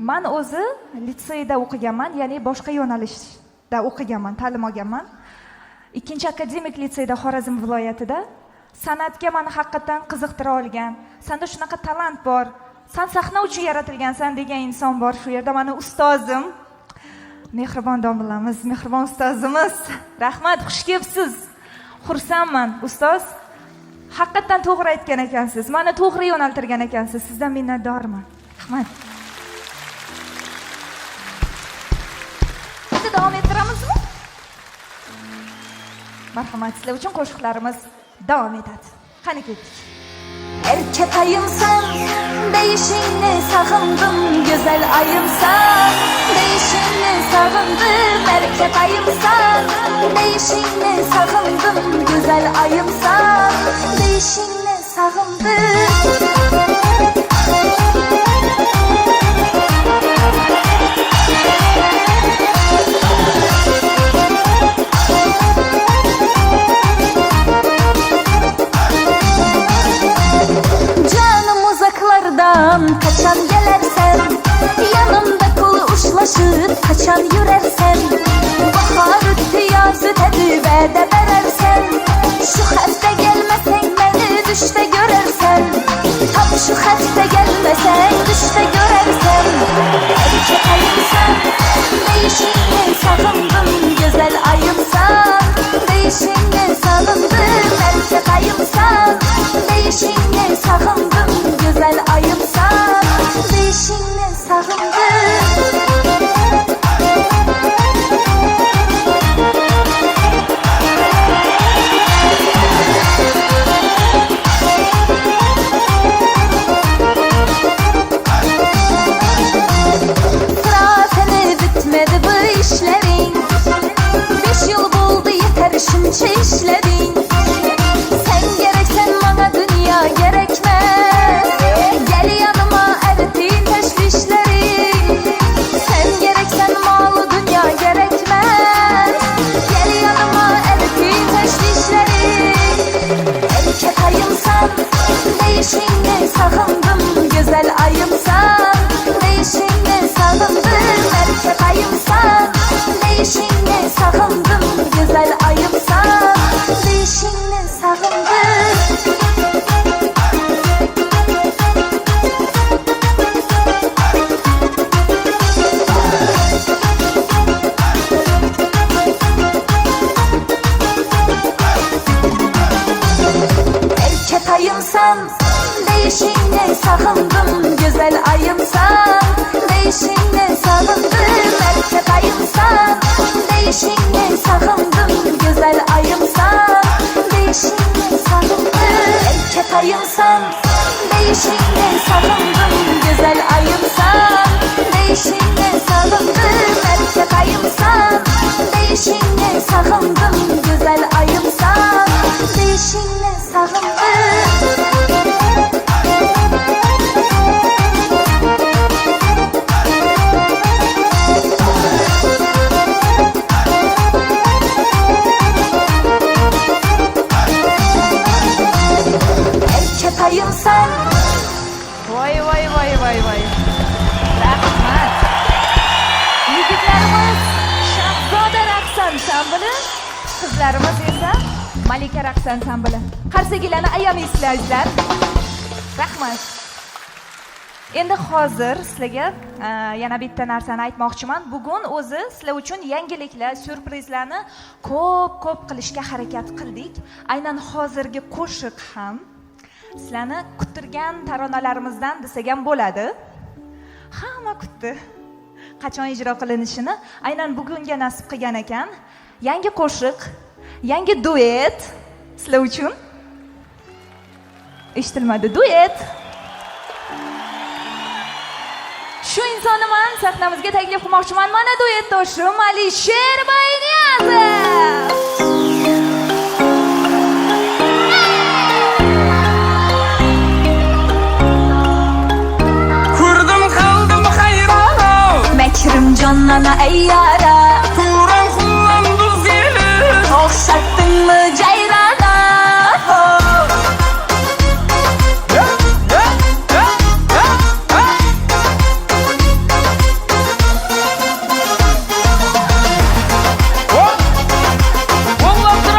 Men o'zi litseyda o'qiganman, ya'ni boshqa yo'nalishda o'qiganman, ta'lim olganman. 2 akademik litseyda Xorazm viloyatida san'atga meni haqiqatan qiziqtira olgan, senda shunaqa talant bor, sen sahna uchun yaratilgansan degan inson bor. Shu yerda meni ustozim, mehribon domlamiz, mehribon ustozimiz. Rahmat, xush kelibsiz. Xursandman, ustoz. Haqiqatan to'g'ri aytgan ekansiz. Meni to'g'ri yo'naltirgan ekansiz. Sizdan minnatdorman. Rahmat. Endi davom ettiramizmi? Marhamat, sizlar uchun qo'shiqlarimiz davom etadi. Qani ketdik. Erkek ayımsan, değişini sağındım. Güzel ayımsan, değişini sağındım. Erkek ayımsan, değişini sağındım. Güzel ayımsan, değişini sağındım. Kaçan gelersen, yanımda kolu uçlaşıp kaçan yürersen, bahar ötü yaz ötedi ve de verersen, şu hafta gelmesen beni düşte görersen, tam şu hafta gelmesen düşte görersen, erkek ayımsan, değişini sağındım, güzel ayımsan, değişini sağındım, erkek ayımsan, değişini sağındım, güzel ayımsan, değişini sağındım. Zaten bitmedi bu işlerin, 5 yıl buldu yeter şunca işledin. Sen gereksen bana dünya gerekmez, gel yanıma eritin teşvişleri. Sen gereksen malı dünya gerekmez, gel yanıma eritin teşvişleri. Erkek ayımsan, değişini sağındım, güzel ayımsan, değişini sağındım. Erkek ayımsan, değişini sağındım, güzel ayımsan, değişini sağındım. Erkek ayımsan, değişini sağındım, güzel ayımsan, değişini sağındım. Erkek ayımsan, değişini sağındım, güzel ayımsan, değişini sağındım. Erkek ayımsan, değişini sağındım, güzel ayımsan, değişini sağındım. Erkek ayımsan, değişini sağındım, güzel ayımsan, değişini sağındım. Erkek ayımsan. Voy voy voy voy voy. Rahmat. Yigitlarimiz Shahzoda raqs ansambli, qizlarimiz esa Malika raqs ansambli. Qarsagilarni ayamaysizlar. Rahmat. Endi hozir sizlarga yana bitta narsani aytmoqchiman. Bugun o'zi sizlar uchun yangiliklar, syurprizlarni ko'p qilishga harakat qildik. Aynan hozirgi qo'shiq ham sizlarni kuttirgan taronalarimizdan desak ham bo'ladi. Hamma kutdi. Qachon ijro qilinishini aynan bugunga nasib qilgan ekan. Yangi qo'shiq, yangi duet sizlar uchun. Eshitilmadi duet. Shu insonman sahnamizga taklif qilmoqchiman. Mana duetdoshim Alisher Bayniyazov. Kurdum kaldım hayrana, Mekrim canlana ey yara, Kur'an kullandı zili. okşattın mı cayrana? Vallahi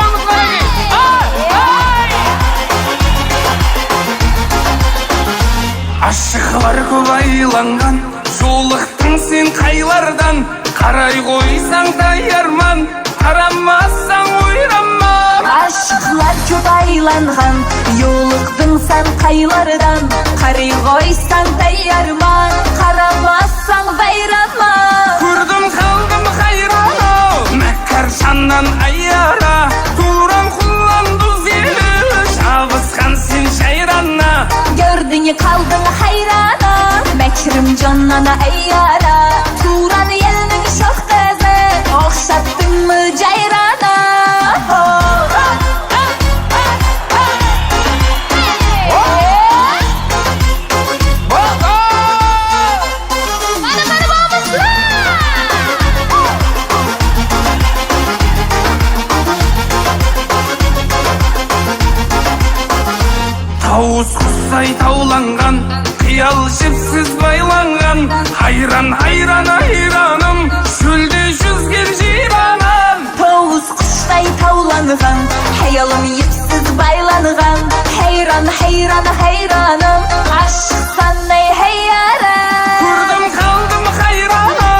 Аяқлар көп айланған, жолықтың сен қайлардан. Қарай қойсаң таярман, қарамасаң ойраман. Aşıklar çok aylanğan, yoluqdın sen qaylardan. Qarı qoysan tayyarman, qaramazsan bayranman. Көрдім қалдым қайрана, мәккар шаннан айара. Туран құланды зелі, шабысқан сен шайрана. Gördün kaldın hayrana, məkrim canana ayyara. Turan yelinin şox qəzi, oxşatdın mı cayrana? Тауыз құстай тауланған, қиял жіпсіз байланған. Хайран, хайран, айраным, шөлде жүзген жиранам. Tavus quşday tavlanğan, hayalım yipsiz baylanğan. Hayran, hayran, hayranım, aşıqsan ey hayyara. Көрдім қалдым қайрана,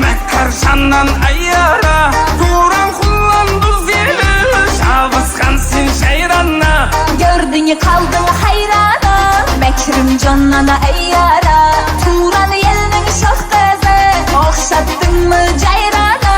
мәккар шаннан айара. Туран құланды зелі, шабысқан сен шайрана. Gördün kaldın hayrana, məkrim canana ayyara. Turan yelinin şox qəzi, oxşatdın mı cayrana?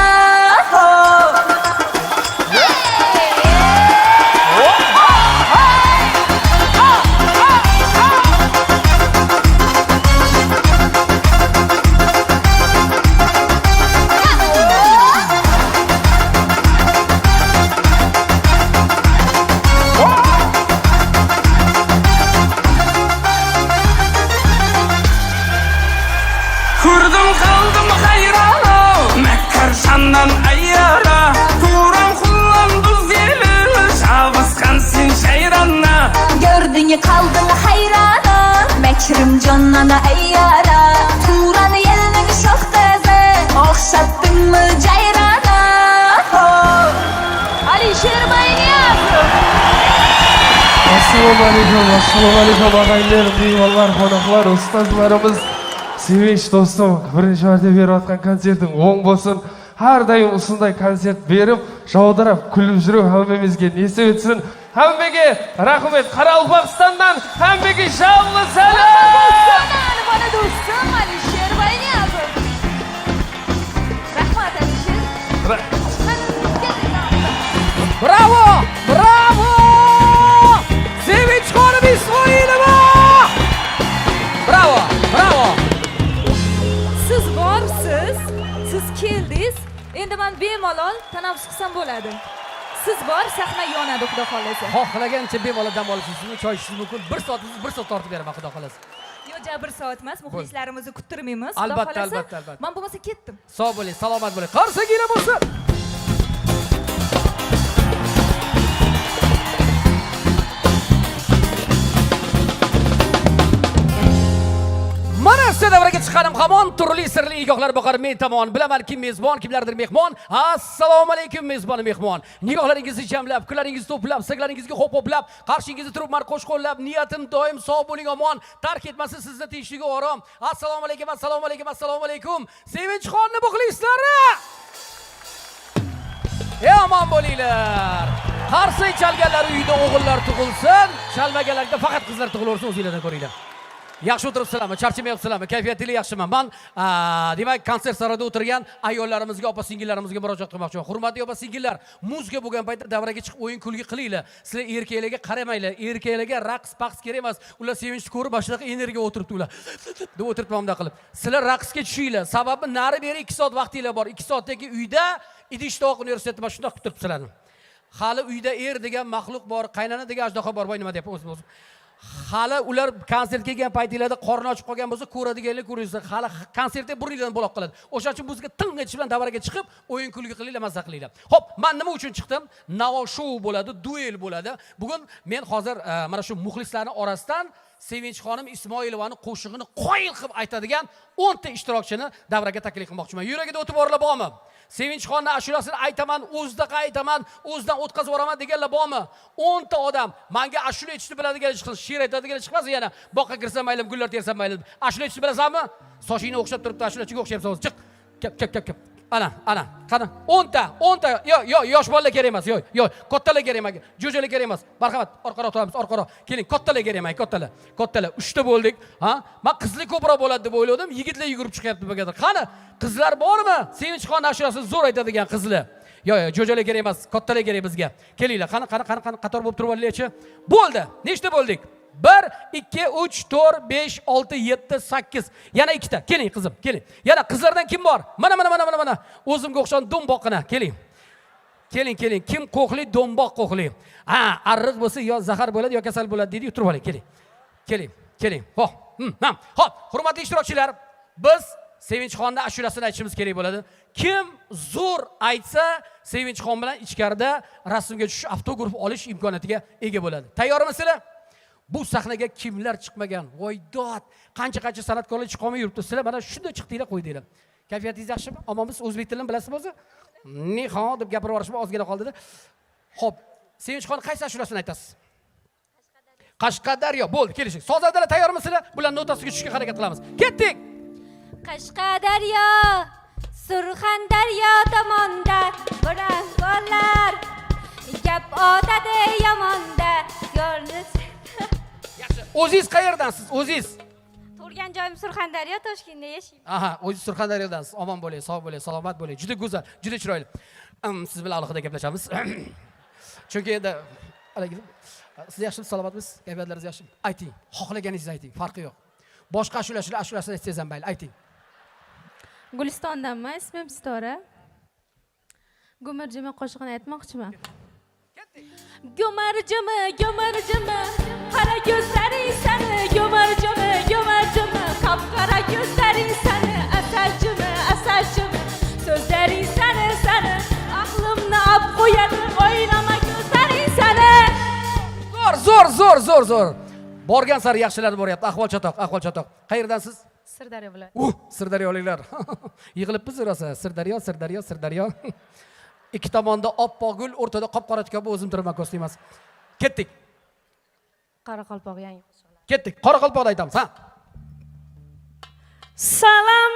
Көрдім қалдым қайрана, мәккар шаннан айара. Туран құланды зелі, шабысқан сен шайрана. Gördün kaldın hayrana, məkrim canana ayyara. Turan yelinin şox qəzi, oxşatdın mı cayrana? Alisher Bayniyazov. Assalomu alaykum og'aylar, mehmonlar, qonaqlar, ustozlarimiz. Sevinch do'stim, birinchi marta berayotgan konserting o'ng bo'lsin. Har doim usunday konsert berib, javdirab kulib yurib, hammamizga nasib etsin. Hammaga rahmat. Qoraqalpog'istondan hammaga shovli salom. Bana do'stim Alisher Bayniyazov. Rahmat Alisher. Bravo! Bravo! Sevinch xonim Ismoilova! Bravo! Bravo! Siz borsiz, siz keldingiz. Endi men bemalol tanaffus qilsam bo'ladi. Siz bor, sahna yonadi xudo xolasa. Xohlagancha bemalol dam olishingiz, choy ichishingiz mumkin. 1 soatingiz 1 soat tortib beraman xudo xolasa. Yo'q, ja 1 soat emas, muxlislarimizni kuttirmaymiz. Albatta, albatta. Men bo'lmasa ketdim. Sog' bo'ling, salomat bo'ling. Qarsagina bo'lsin. Mana shu davraga chiqqanim hamon turli sirli nigohlar boqar men tomon. Bilaman kim mezbon, kimlardir mehmon. Assalomu alaykum mezbon mehmon. Nigohlaringizni jamlab, kunlaringizni to'plab, sirlaringizga ho'p-ho'plab, qarshingizda turibman qo'shqo'llab, niyatim doim sog' bo'ling omon, tark etmasin sizni tinchlik va orom. Assalomu alaykum, assalomu alaykum, assalomu alaykum. Sevinchxonni muxlislari! Omon bo'linglar. Qarsa chalganlar uyida o'g'illar tug'ilsin, chalmaganlarda faqat qizlar tug'ilaversin, o'zingizlardan ko'ringlar. Yaxshi o'tiribsizlarmi? Charchamayapsizlarmi? Kayfiyatli yaxshiman. Men demak konsert sarayida o'tirgan ayollarimizga, opa-singillarimizga murojaat qilmoqchiman. Hurmatli opa-singillar, muzika bo'lgan paytda davraga chiqib o'yin kulgi qilinglar. Sizlar erkaklarga qaramanglar. Erkaklarga raqs, paqs kerak emas. Ular sevinchni ko'rib, mana shunaqa energiya o'tiribdi ular. deb o'tiribman bunday qilib. Sizlar raqsga tushinglar. Sababi nari beri 2 soat vaqtinglar bor. 2 soatdagi uyda Idishtoq universiteti mana shunday kutib turibsizlarni. Hali uyda degan maxluq bor, qaynona degan ajdaho bor. Voy nima deyapman o'zim. Hali ular konsert kelgan paytinglarda qorni ochib qolgan bo'lsa, ko'radiganlar ko'ringlar. Hali konsertda burilgan bo'lib qoladi. O'shaning uchun bizga ting etish bilan davraga chiqib, o'yin kulgi qilinglar, mazza qilinglar. Xo'p, men nima uchun chiqdim? Navo show bo'ladi, duel bo'ladi. Bugun men hozir mana shu muxlislarning orasidan Sevinch xonim Ismoilovani qo'shig'ini qoyil qilib aytadigan 10 ta ishtirokchini davraga taklif qilmoqchiman. Yuragida o'tib borlar bormi? Sevinch xonning ashulasini aytaman, o'zida aytaman, o'zidan o'tkazib yuboraman deganlar bormi? 10 ta odam menga ashula aytishni biladigan chiqsin, she'r aytadigan chiqmasin yana. Boqqa kirsam mayli, gullar tersam mayli. Ashula aytishni bilasanmi? Sochingni o'xshab turibdi, ashulachiga o'xshayapsan o'zi. Chiq. Kep. Ana. Qani? 10 ta. Yo, yosh bolalar kerak emas. Yo, kattalar kerak emas. Jo'jalar kerak emas. Marhamat, orqaroq turamiz, orqaroq. Keling, kattalar kerak emas, kattalar. 3 ta bo'ldik. Ha? Men qizli ko'proq bo'ladi deb o'yladim. Yigitlar yugurib chiqyapti bu yerda. Qani? Qizlar bormi? Sevinch xon ashulasini zo'r aytadigan qizlar. Yo, jo'jalar kerak emas, kattalar kerak bizga. Kelinglar. Qani, qator bo'lib turib olaylikchi. Bo'ldi. Nechta bo'ldik? 1, 2, 3, 4, 5, 6, 7, 8. Yana 2 ta. Keling qizim, keling. Yana qizlardan kim bor? Mana. O'zimga o'xshagan do'mboqina. Keling. Kim qo'qli, do'mboq qo'qli. Ha, arriq bo'lsa yo zahar bo'ladi, yo kasal bo'ladi deydi, turib oling. Keling. Xo'p. Xo'p, hurmatli ishtirokchilar, biz Sevinch xonning ashulasini aytishimiz kerak bo'ladi. Kim zo'r aytsa, Sevinch xon bilan ichkarida rasmga tushish, avtograf olish imkoniyatiga ega bo'ladi. Tayyormisizlar? Bu sahnaga kimlar chiqmagan? Voydod, qancha san'atkorlar chiqolmay yuribdi. Sizlar mana shunda chiqdinglar, qo'ydinglar. Kayfiyatingiz yaxshimi? Omonmisiz? O'zbek tilini bilasizmi o'zi? Niho deb gapirib yuborishim ozgina qoldi-da. Xo'p, Sevinch xon qaysi ashulasini aytasiz? Qashqadaryo. Bo'ldi, kelishing. Sozandalar tayyormisizlar? Bular notasiga tushishga harakat qilamiz. Ketdik. Qashqadaryo, Surxondaryo tomonda bo'lar. Gap otadi yomonda, yo'lni O'zingiz qayerdansiz? O'zingiz? Turgan joyim Surxondaryo, Toshkentda yashayman. Aha, o'zingiz Surxondaryodansiz. Omon bo'ling, sog' bo'ling, salomat bo'ling. Juda go'zal, juda chiroyli. Siz bilan alohida gaplashamiz. Chunki endi siz yaxshimisiz, salomatmisiz? Kayfiyatlaringiz yaxshimi? Ayting, xohlaganingizni ayting, farqi yo'q. Boshqa ashulasini aytsangiz ham mayli, ayting. Gulistondanman, ismim Sitora. Go'marjima qo'shig'ini aytmoqchiman. Go'marjima, qara ko'zlaring sani, go'marjima, qap-qara ko'zlaring sani, asalchimi, so'zlaring sani, aqlimni olib qo'yadi, o'ylama ko'zlaring sani. Zo'r. Borgan sari yaxshilanib boryapti. Ahvol chatoq. Qayerdansiz? Sirdaryo viloyati. Sirdaryoliklar. Yig'ilibmiz rosa. Sirdaryo. Ikki tomonda oppoq gul, o'rtada qop-qora tukabi o'zim turibman kostyumas. Ketdik. Qoraqalpoq yangi qo'shiqlar. Ketdik. Qoraqalpoqda aytamiz, ha. Salam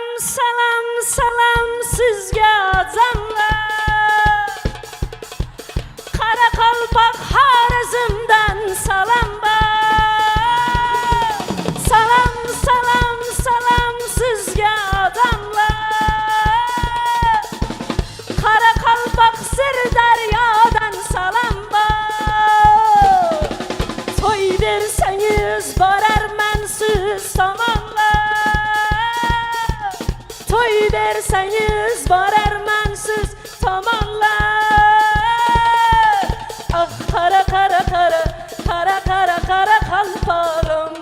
sizga azamlar. Qoraqalpoq Xorazmdan salam bor. Salam sizga odamlar. Qoraqalpoq Sirdaryodan salam bor. To'y bersangiz borarman siz tomonlar. To'y bersangiz borarman siz tomonlar. Ah qara qalpog'im.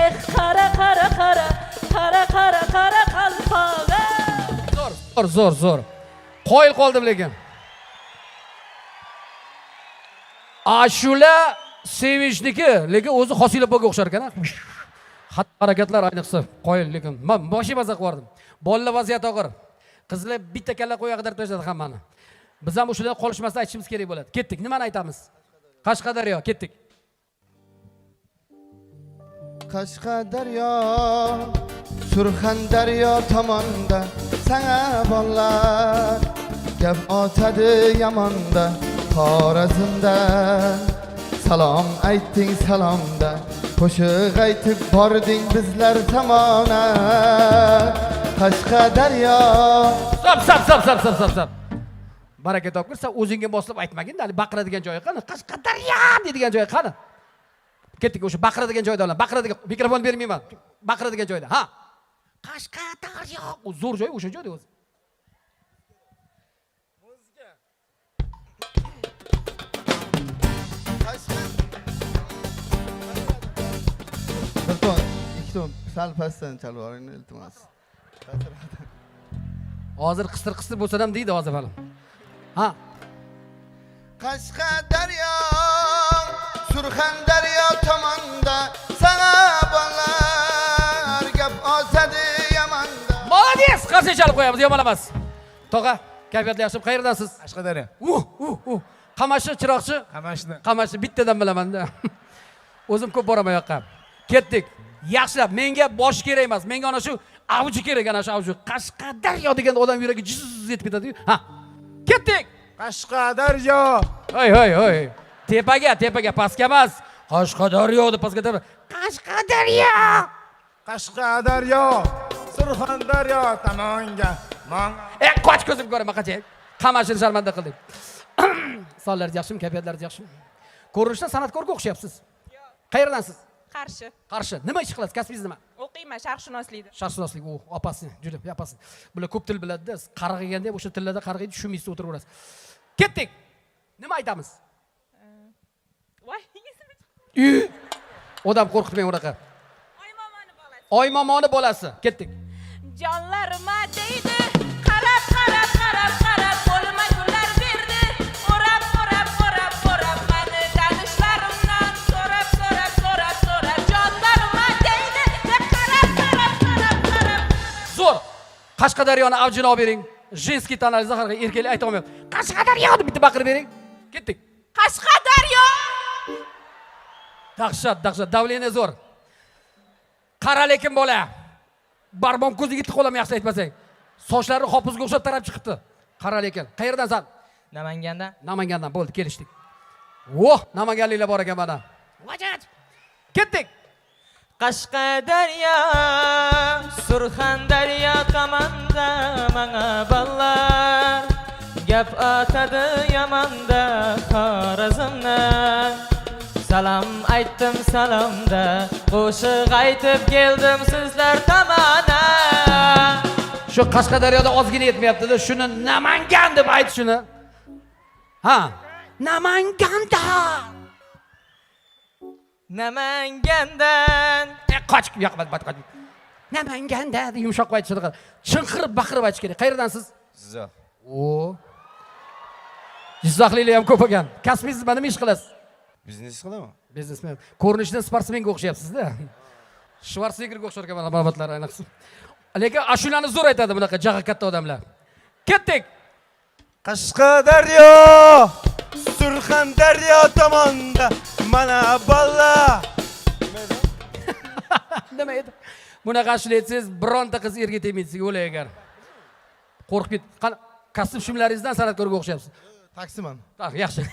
Eh qara qalpog'im. Zo'r. Qoyil qoldim lekin. Ashula Sevinchniki, lekin o'zi Hosilapoga o'xshar ekan. Xat harakatlar ayniqsa qoyil lekin. Men boshi maza qildim. Bolalar vaziyat og'ir. Qizlar bitta kalla qo'ya qadar tashladi hammani. Biz ham o'shadan qolishmasdan aytishimiz kerak bo'ladi. Ketdik. Nimani aytamiz? Qashqadaryo, ketdik. Qashqadaryo, Surxondaryo tomonda sana bolalar gap otadi yomonda, Xorazmdan salom aytding salomda, qo'shiq aytib bording bizlar tomona. Qashqadaryo. Stop. Baraka topgir, sen o'zingga boslab aytmagin, hali baqiradigan joyi qani? Qashqadaryo deydigan joyi qani? Ketdik o'sha baqiradigan joyda olam. Baqiradigan mikrofon bermayman. Baqiradigan joyda. Ha. Qashqadaryo. O zo'r joy o'sha joyda o'zi. Bir ton, ikki ton sal pastdan chalib oling iltimos. Hozir qistir bo'lsa ham deydi hozir hali. Ha. Qashqadaryo, Surxondaryo tomonda sana qarsak chalib qo'yamiz, yomon emas. Tog'a, kayfiyatli yaxshimi? Qayerdasiz? Qashqadaryo. Qamashi, chiroqchi? Qamashni. Qamashi bittadan bilaman-da. O'zim ko'p boraman yoqqa. Ketdik. Yaxshilab, menga bosh kerak emas. Menga ana shu avji kerak, ana shu avji. Qashqadaryo degan odam yuragi jiz etib ketadi-yu. Ha. Ketdik. Qashqadaryo. Hoy. Tepaga, pastga emas. Qashqadaryo deb pastga deb. Qashqadaryo. Qashqadaryo. Surxondaryo tomonga. Qoch ko'zim ko'raman, qachon. Qamashini sharmanda qildik. Sonlaringiz yaxshimi, kayfiyatlaringiz yaxshimi? Ko'rinishdan san'atkorga o'xshayapsiz. Qayerdansiz? Qarshi. Nima ish qilasiz? Kasbingiz nima? O'qiyman, sharqshunoslikda. Sharqshunoslik, opasi, juda yapasi. Bular ko'p til biladi-da. Qarg'iganda o'sha tillarda qarg'iydi, tushunmaysiz, o'tiraverasiz. Ketdik. Nima aytamiz? Voy, Odam qo'rqitmang unaqa. Oymomoni bolasi. Ketdik. Jonlarima deydi, qarab qo'lima gullar berdi. O'rab mani tanishlarimdan so'rab. Jonlarima deydi, qarab. Zo'r. Qashqadaryoni avjini olib bering. Jinskiy tonalizda har erkaklar ayta olmayapti. Qashqadaryo deb bitta baqirib bering. Ketdik. Qashqadaryo. Dahshat, davleniya zo'r. Qara lekin bola. Barbon ko'ziga tiq qo'lam yaxshi aytmasang. Sochlari hopizga o'xshab tarab chiqibdi. Qara lekin. Qayerdansan? Namangandan. Bo'ldi, kelishdik. Namanganliklar bor ekan mana. Vajat. Ketdik. Qashqadaryo, Surxondaryo tomonda menga ballar gap atadi yomonda Xorazmdan. Salam aytdim salomda, qo'shiq aytib keldim sizlar tomona. Shu Qashqadaryoda ozgina yetmayapti-da, shuni Namangan deb ayt shuni. Ha, Namanganda. Namangandan. Qoch, yoqmadi, qoch. Namanganda deb yumshoq aytishni qiladi. Chinqirib, baqirib aytish kerak. Qayerdansiz? Jizzax. Jizzaxliklar ham ko'p ekan. Kasbingiz nima ish qilasiz? Biznes qilaman. Biznesmen. Ko'rinishdan sportsmenga o'xshayapsiz-da. Schwarzeneggerga o'xshar ekan ma'lumotlar ayniqsa. Lekin ashulani zo'r aytadi bunaqa jag'i katta odamlar. Ketdik. Qashqadaryo, Surxondaryo tomonda mana balla. Nima edi? Bunaqa ashula aytsangiz, bironta qiz erga tegmaysiz, o'lay agar. Qo'rqib ket. Qani kasb shimlaringizdan san'atkorga o'xshayapsiz. Taksiman. Yaxshi.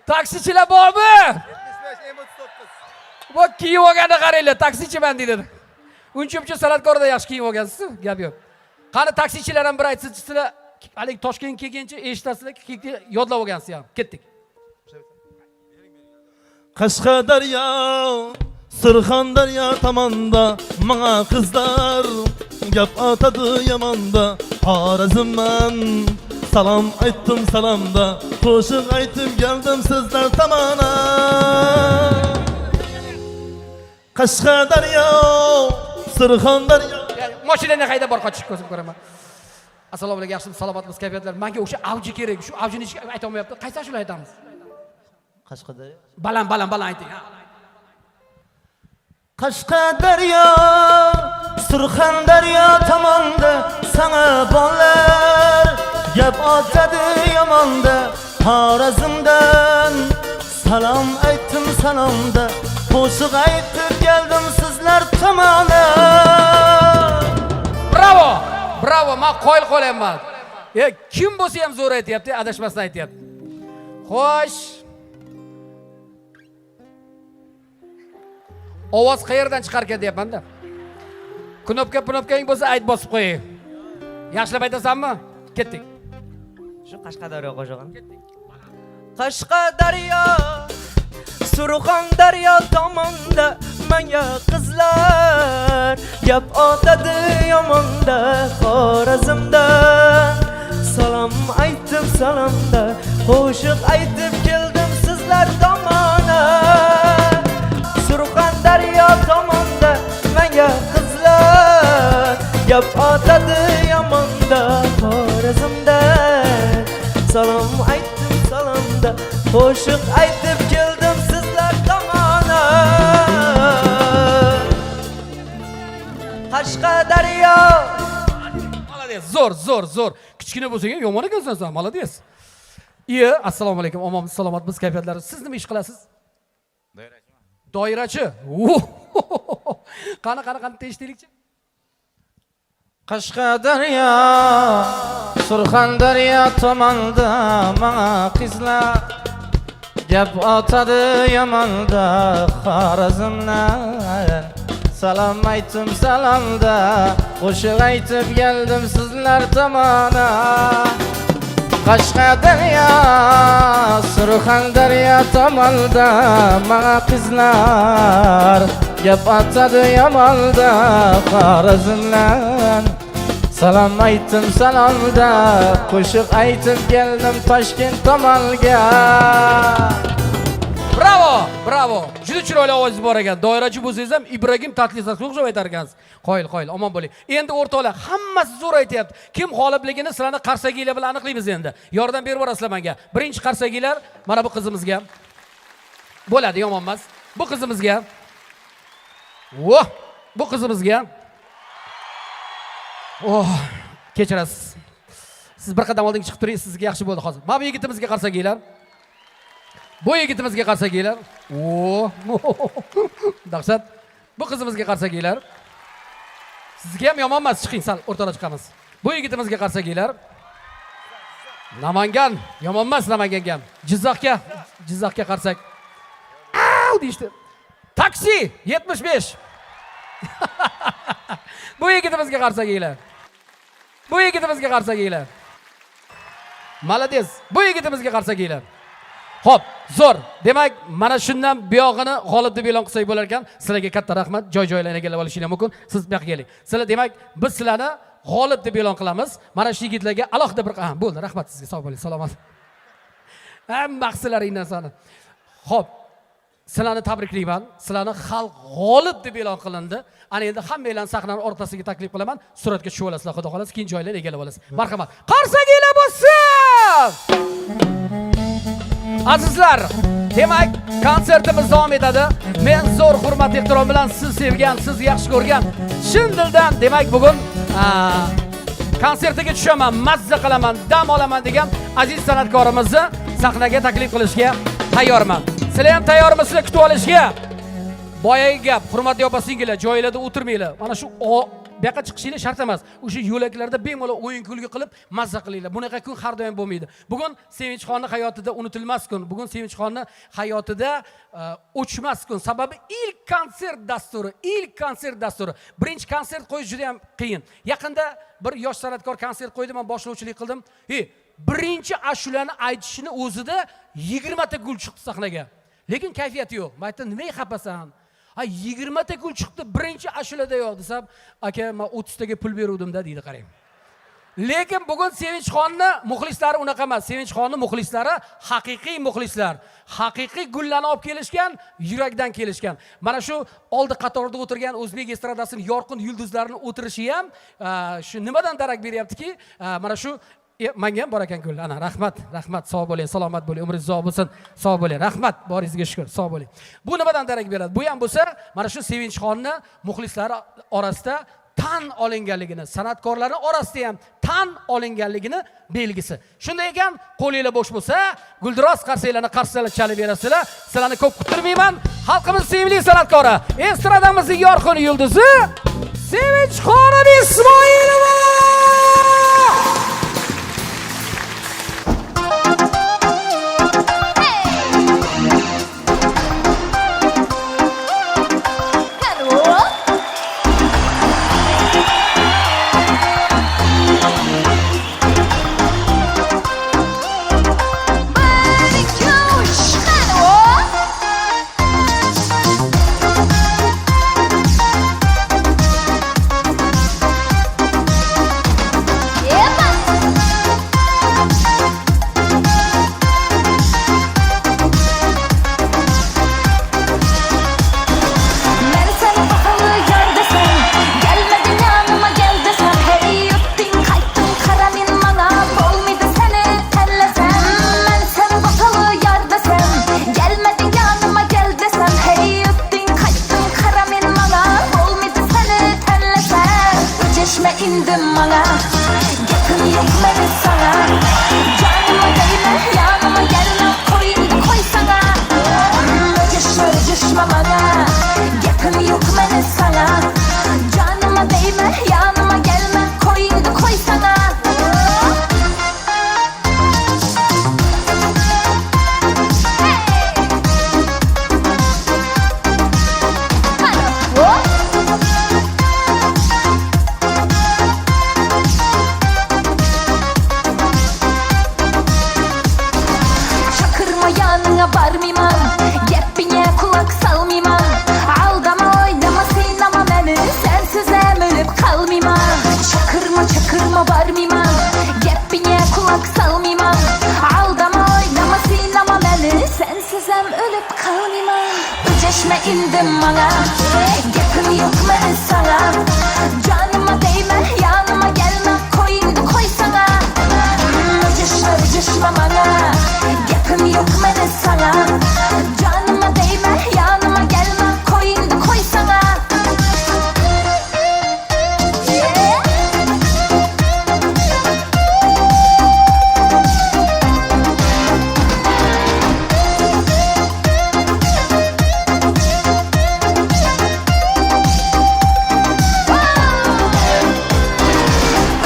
Taksichilar bormi? 75 Bu kiyib olganda qaranglar, taksichiman deydi. Uncha san'atkorda yaxshi kiyib olgansiz, gap yo'q. Qani taksichilar ham bir aytsin, sizlar hali Toshkentga kelgancha eshitasizlar, yodlab olgansiz ham. Ketdik. Qashqadaryo, Surxondaryo tomonda menga qizlar gap atadi yomonda Xorazmman. Salam aytdim salomda, qo'shiq aytib keldim sizlar tomona. Qashqadaryo, Surxondaryo. Mashinani haydab bor, qochib ko'zim ko'raman. Assalomu alaykum, yaxshimisiz, salomatmisiz, kayfiyatlar? Menga o'sha avji kerak. Shu avjini hech ayta olmayapti. Qaysi ashula aytamiz? Qashqadaryo. Baland ayting. Qashqadaryo, Surxondaryo tomonda sana bollar gap otadi yomonda Xorazmdan. Salam aytdim salomda, qo'shiq aytib keldim sizlar tomona. Bravo, men qo'yil qo'layapman. Kim bo'lsa ham zo'r aytyapti, adashmasdan aytyapti. Xo'sh. Ovoz qayerdan chiqar ekan deyapman-da. Knopkang bo'lsa ayt bosib qo'ying. Yaxshilab aytasanmi? Ketdik. Shu Qashqadaryo qo'shig'im. Qashqadaryo, Surxondaryo tomonda menga qizlar gap otadi yomonda Xorazmdan. Salam aytib salomda, qo'shiq aytib keldim sizlar tomona. Surxondaryo tomonda menga qizlar gap otadi yomonda Xorazmdan. Salam aytdim salomda, qo'shiq aytib keldim sizlar tomona. Qashqadaryo. Молодец, zo'r. Kichkina bo'lsang ham yomon ekansan sen, молодец. Iye, assalomu alaykum, omonmiz, salomatmiz, kayfiyatlaringiz. Siz nima ish qilasiz? Doirachi. Qani eshitaylikchi. Qashqadaryo, Surxondaryo tomonda menga qizlar gap otadi yomonda Xorazmdan. Salom aytdim salomda, qo'shiq aytib keldim sizlar tomona. Qashqadaryo, Surxondaryo tomonda menga qizlar gap otadi yomonda Xorazmdan. Salom aytdim salomda, qo'shiq aytib keldim Toshkent tomonga. Bravo. Juda chiroyli ovozingiz bor ekan. Doirachi bo'lsangiz ham Ibragim Tatlisasiga o'xshab aytar ekansiz. Qoyil, omon bo'ling. Endi o'rtoqlar, hammasi zo'r aytyapti. Kim g'olibligini sizlarning qarsaginglar bilan aniqlaymiz endi. Yordam berib borasizlar menga. Birinchi qarsaginglar mana bu qizimizga. Bo'ladi, yomon emas. Bu qizimizga. Bu qizimizga. Kechirasiz. Siz bir qadam oldinga chiqib turing, sizga yaxshi bo'ldi hozir. Mana bu yigitimizga qarsaginglar. Bu yigitimizga qarsaginglar. Dahshat. Bu qizimizga qarsaginglar. Sizga ham yomon emas, chiqing, sal o'rtaga chiqamiz. Bu yigitimizga qarsaginglar. Namangan, yomon emas Namanganga ham. Jizzaxga qarsak. Deyishdi. Taksi 75. Bu yigitimizga qarsaginglar. Молодец. Bu yigitimizga qarsaginglar. Xo'p, zo'r. Demak, mana shundan buyog'ini g'olib deb e'lon qilsak bo'lar ekan. Sizlarga katta rahmat. Joy-joylarni egallab olishingiz mumkin. Siz bu yoqqa keling. Sizlar demak, biz sizlarni g'olib deb e'lon qilamiz. Mana shu yigitlarga alohida bir bo'ldi. Rahmat sizga. Sog' bo'ling, salomat. Hamma qisalaringdan sani. Xo'p, sizlarni tabriklayman. Sizlarni xalq g'olib deb e'lon qilindi. Ana endi hammanglarni sahnaning o'rtasiga taklif qilaman. Suratga tushib olasizlar, xudo xohlasa, keyin joylarni egallab olasiz. Marhamat. Qarsaginglar bo'lsin! Azizlar, demak, konsertimiz davom etadi. Men zo'r hurmat ehtirom bilan siz sevgan, siz yaxshi ko'rgan, chin dildan demak bugun konsertiga tushaman, mazza qilaman, dam olaman degan aziz san'atkorimizni sahnaga taklif qilishga tayyorman. Sizlar ham tayyormisizlar kutib olishga? Boyagi gap, hurmatli opa-singillar, joylarda o'tirmanglar. Mana shu bu yoqqa chiqishinglar shart emas. O'sha yo'laklarda bemalol o'yin kulgi qilib mazza qilinglar. Bunaqa kun har doim bo'lmaydi. Bugun Sevinchxonning hayotida unutilmas kun. Bugun Sevinchxonning hayotida o'chmas kun. Sababi ilk konsert dasturi. Birinchi konsert qo'yish juda ham qiyin. Yaqinda bir yosh san'atkor konsert qo'ydi, men boshlovchilik qildim. Birinchi ashulani aytishini o'zida 20 ta gul chiqdi sahnaga. Lekin kayfiyati yo'q. Men aytdim, nimaga xafasan? 20 ta gul chiqdi, birinchi ashulada yo'q desam, aka, men 30 taga pul beruvdim-da deydi, qarang. Lekin bugun Sevinchxonning muxlislari unaqa emas. Sevinchxonning muxlislari haqiqiy muxlislar. Haqiqiy gullarni olib kelishgan, yurakdan kelishgan. Mana shu oldi qatorda o'tirgan o'zbek estradasining yorqin yulduzlarining o'tirishi ham shu nimadan darak beryaptiki, mana shu menga ham bor ekan gul. Ana, rahmat, sog' bo'ling, salomat bo'ling, umringiz uzoq bo'lsin, sog' bo'ling. Rahmat, boringizga shukr, sog' bo'ling. Bu nimadan darak beradi? Bu ham bo'lsa, mana shu Sevinchxonning muxlislari orasida tan olinganligini, san'atkorlarning orasida ham tan olinganligini belgisi. Shunday ekan, qo'linglar bo'sh bo'lsa, guldiroz qarsaklarni qarsaklar chalib berasizlar. Sizlarni ko'p kuttirmayman. Xalqimiz sevimli san'atkori, estradamizning yorqin yulduzi Sevinchxon Ismoilova! indim bana. Gapim yok meni sana. Canıma değme, yanıma gelme, koyun koy sana. Öcüşme bana. Gapim yok meni sana. Canıma değme, yanıma gelme, koyun koy sana. Barmıyman, gepine kulak salmıyman. Aldama oynama sinema beni, sensiz emilip kalmıyman. Çakırma barmıyman, gepine kulak salmıyman. Aldama oynama sinema beni, sensiz ölüp kalmıyman. Öceşme indim bana, gepim yok mu sana. Canıma değme, yanıma gelme, koyun koy sana. Öceşme bana, gepim yok mu sana. Canıma değme, yanıma gelme, koyun koy sana.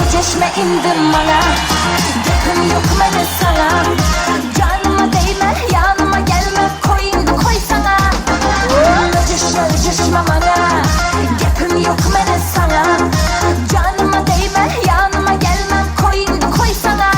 Öceşme indim bana, gepim yok mu sana. Canıma değme, yanıma gelme, koyun koy sana. Öceşme bana, gepim yok mu sana. Canıma değme, yanıma gelme, koyun koy sana.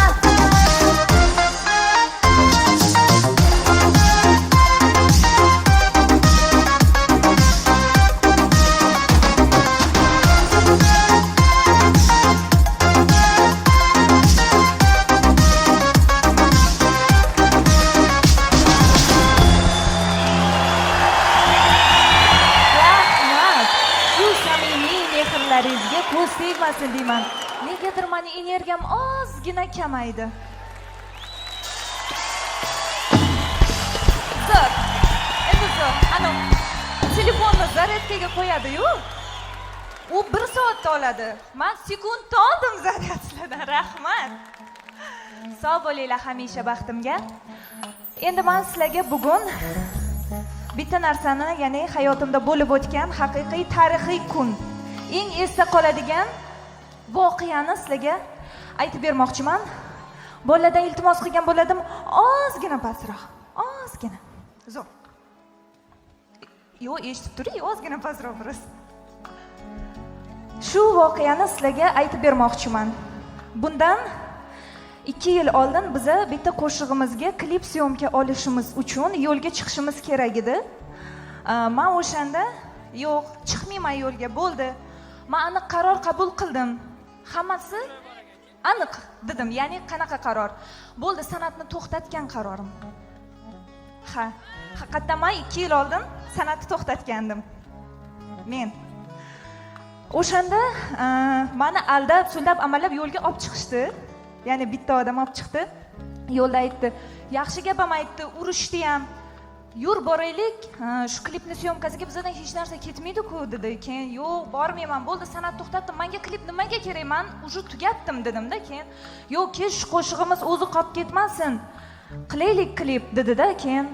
mehrlaringizga ko'z tegmasin deyman. Negadir meni energiyam ozgina kamaydi. Zo'r. Endi zo'r. Ana telefonni zaryadkaga qo'yadi-yu. U 1 soatda oladi. Men sekundda oldim zaryadkadan. Rahmat. Sog' bo'linglar hamisha baxtimga. Endi men sizlarga bugun bitta narsani, ya'ni hayotimda bo'lib o'tgan haqiqiy tarixiy kun, eng esda qoladigan voqeani sizlarga aytib bermoqchiman. Bolalardan iltimos qilgan bo'ladim, ozgina pastroq, ozgina. Zo'r. Yo'q, eshitib turing, ozgina pastroq biroz. Shu voqeani sizlarga aytib bermoqchiman. Bundan 2 yil oldin biz bitta qo'shig'imizga klip syomka olishimiz uchun yo'lga chiqishimiz kerak edi. Men o'shanda yo'q, chiqmayman yo'lga, bo'ldi. Men aniq qaror qabul qildim. Hammasi aniq dedim. Ya'ni qanaqa qaror? Bo'ldi, san'atni to'xtatgan qarorim. Ha, haqiqatdan men 2 yil oldin san'atni to'xtatgandim. Men o'shanda meni aldab, so'ndab, amallab yo'lga olib chiqishdi. Ya'ni bitta odam olib chiqdi. Yo'lda aytdi, yaxshi gap ham aytdi, urishdi ham. Yur boraylik, shu klipni syomkasiga bizdan hech narsa ketmaydi-ku dedi. Keyin yo'q, bormayman, bo'ldi, san'at to'xtatdim. Menga klip nimaga kerak? Men uje tugatdim dedim-da. Keyin yo'q, kesh qo'shig'imiz o'zi qolib ketmasin. Qilaylik klip dedi-da. Keyin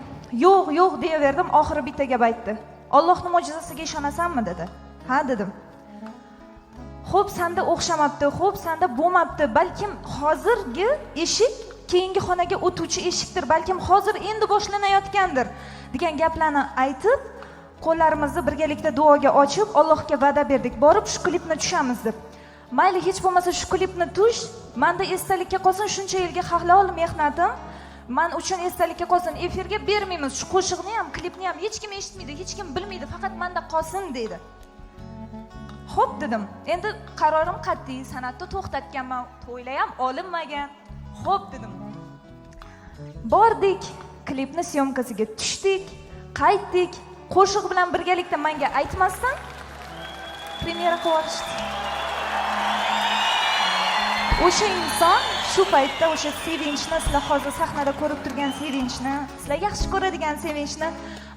yo'q deyaverdim. Oxiri bitta gap aytdi. Allohning mo'jizasiga ishonasanmi dedi. Ha dedim. Xo'p, senda o'xshamabdi, xo'p, senda bo'lmabdi. Balkim hozirgi eshik keyingi xonaga o'tuvchi eshikdir. Balkim hozir endi boshlanayotgandir degan gaplarni aytib, qo'llarimizni birgalikda duoga ochib, Allohga va'da berdik. Borib shu klipni tushamiz deb. Mayli, hech bo'lmasa shu klipni tush, menda esdalikka qolsin, shuncha yilga halol mehnatim men uchun esdalikka qolsin. Efirga bermaymiz. Shu qo'shiqni ham, klipni ham hech kim eshitmaydi, hech kim bilmaydi, faqat menda qolsin dedi. Xo'p dedim. Endi qarorim qat'iy, san'atni to'xtatganman, to'ylar ham olinmagan. Xo'p dedim. Bordik, klipni syomkasiga tushdik, qaytdik. Qo'shiq bilan birgalikda menga aytmasdan premyera qilishdi. O'sha inson shu paytda o'sha sevinchni, sizlar hozir sahnada ko'rib turgan sevinchni, sizlar yaxshi ko'radigan sevinchni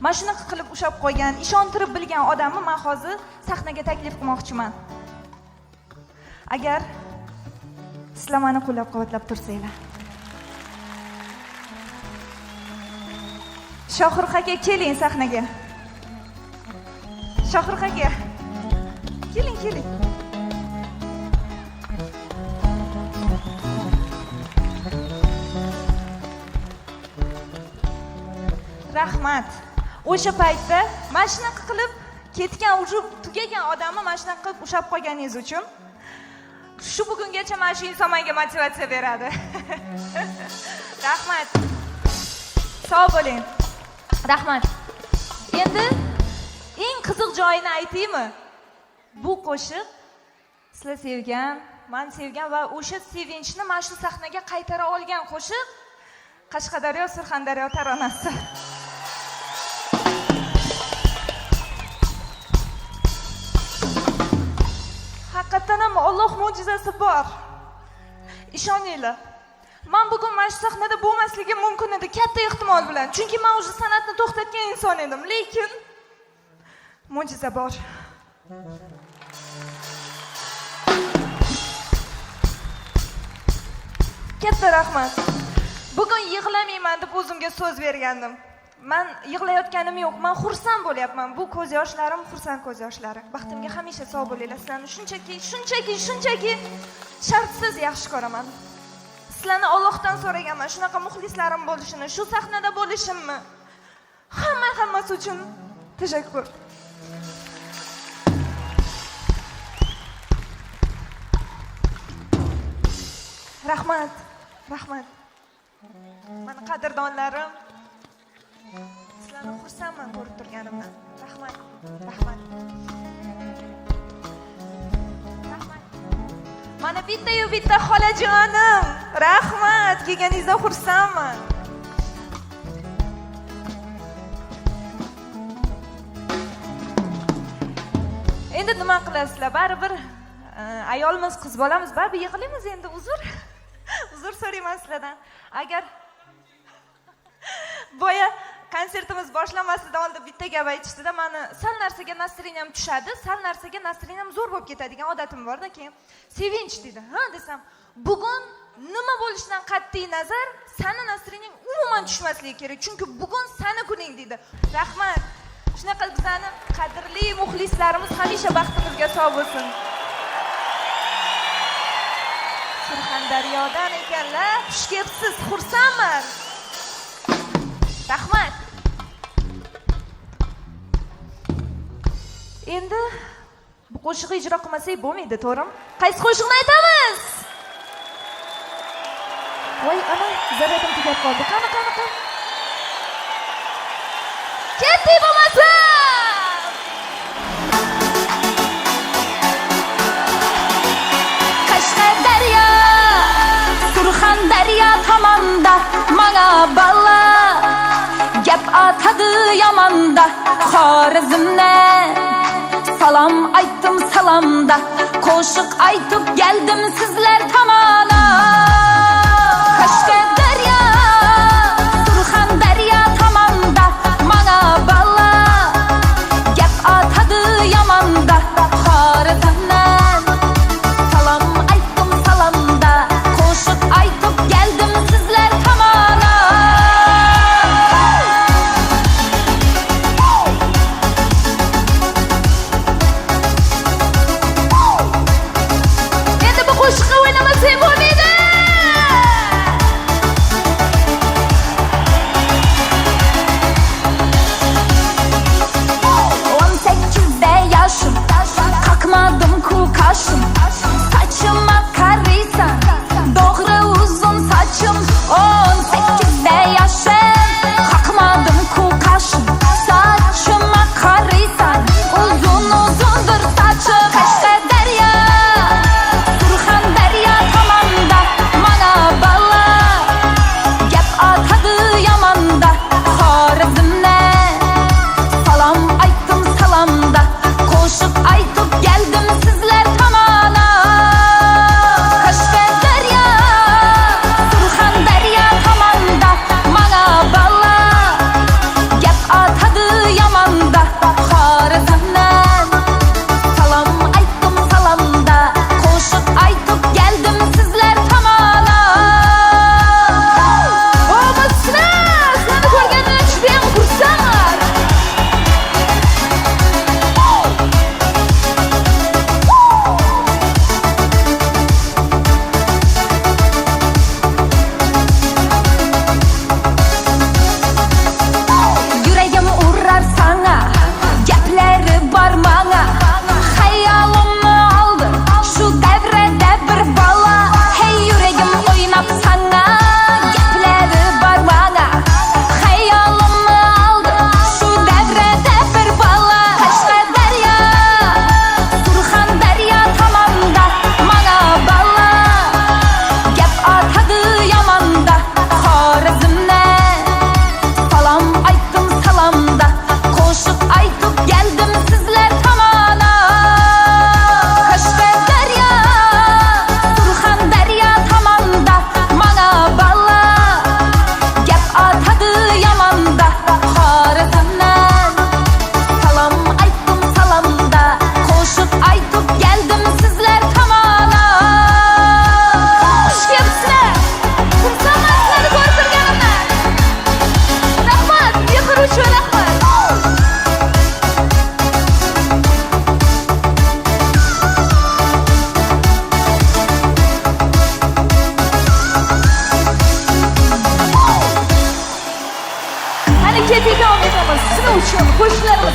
mana shunaqa qilib ushlab qo'ygan, ishontirib bilgan odamni men hozir sahnaga taklif qilmoqchiman. agar sizlar meni qo'llab-quvvatlab tursanglar. Shohruh aka keling sahnaga. Shohruh aka. Keling. Rahmat. O'sha paytda mana shunaqa qilib ketgan, urib tugagan odamni mana shunaqa qilib ushlab qolganingiz uchun shu bugungacha mana shu inson menga motivatsiya beradi. Rahmat. Sog' bo'ling. Rahmat. Endi eng qiziq joyini aytaymi? Bu qo'shiq sizlar sevgan, men sevgan va o'sha sevinchni mana shu sahnaga qaytara olgan qo'shiq Qashqadaryo Surxondaryo taronasi. Haqiqatan ham Alloh mo'jizasi bor. Ishoninglar. Men bugun mana shu sahnada bo'lmasligim mumkin edi, katta ehtimol bilan. Chunki men o'sha san'atni to'xtatgan inson edim, lekin mo'jiza bor. Katta rahmat. Bugun yig'lamayman deb o'zimga so'z bergandim. Men yig'layotganim yo'q, men xursand bo'lyapman. Bu ko'z yoshlarim xursand ko'z yoshlari. Baxtimga hamisha sog' bo'linglar. Sizlarni shunchaki shartsiz yaxshi ko'raman. Sizlarni Allohdan so'raganman, shunaqa muxlislarim bo'lishini, shu sahnada bo'lishimni. Hammasi uchun tashakkur. Rahmat. Meni qadrdonlarim, sizlarni xursandman ko'rib turganimdan. Rahmat. Mana bitta-yu bitta xolajonim. Rahmat, kelganingizdan xursandman. Endi nima qilasizlar? Baribir ayolmiz, qiz bolamiz, baribir yig'laymiz endi. Uzr so'rayman sizlardan. Agar boya konsertimiz boshlanmasidan oldin bitta gap aytishdida, meni sal narsaga настроением tushadi, sal narsaga настроением zo'r bo'lib ketadigan odatim bor-da, keyin sevinch dedi. Ha desam, bugun nima bo'lishidan qat'iy nazar, seni настроениең umuman tushmasligi kerak, chunki bugun seni kuning dedi. Rahmat. Shunaqa bizani qadrli muxlislarimiz hamisha baxtimizga sog' bo'lsin. Surxondaryodan ekanlar, xush kelibsiz, xursandman. Rahmat. Endi bu qo'shiqni ijro qilmasak bo'lmaydi, to'g'rimi? Qaysi qo'shiqni aytamiz? Voy, ana, zaryadam tugab qoldi. Qani. Ketdik bo'lmasa. Qashqadaryo, Surxondaryo tomonda menga balla gap atadi yomanda. Xorazmdan salom aytdim salomda, qo'shiq aytib keldim sizlar tomona. Qashqadaryo, Surxondaryo tomonda menga balla gap atadi yomanda. Xorazmdan salom aytdim salomda, qo'shiq aytib keldim sizlar tomona. Qo'shiqni o'ynamasang bo'lmaydi. 18 yoshim, qaqmadim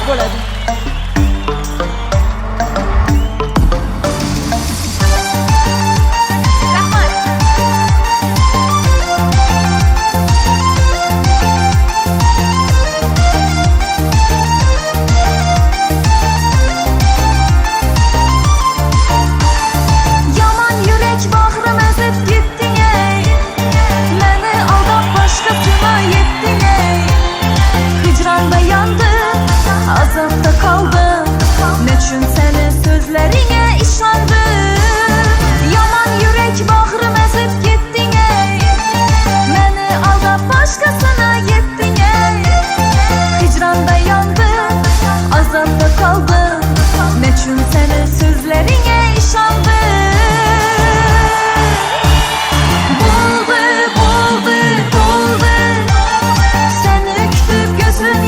bo'ladi. Yaman yürek bağrım ezip gittin ey, məni aldab başqasına yettin ey. Hicranda yandım, azapta kaldım, neçün senin sözlerine işandım. Yaman yürek bağrım ezip gittin ey, məni aldab başqasına yettin ey. Hicranda yandım, azapta kaldım, neçün senin sözlerine işandım.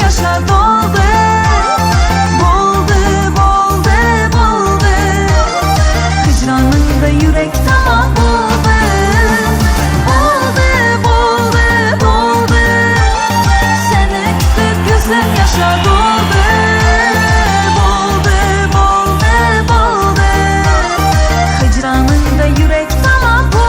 Yaşa doldu, boldu. Hicranında yürek tamam buldu. Boldu. Seni öpüp gözüm yaşa doldu. Boldu. Hicranında yürek tamam buldu.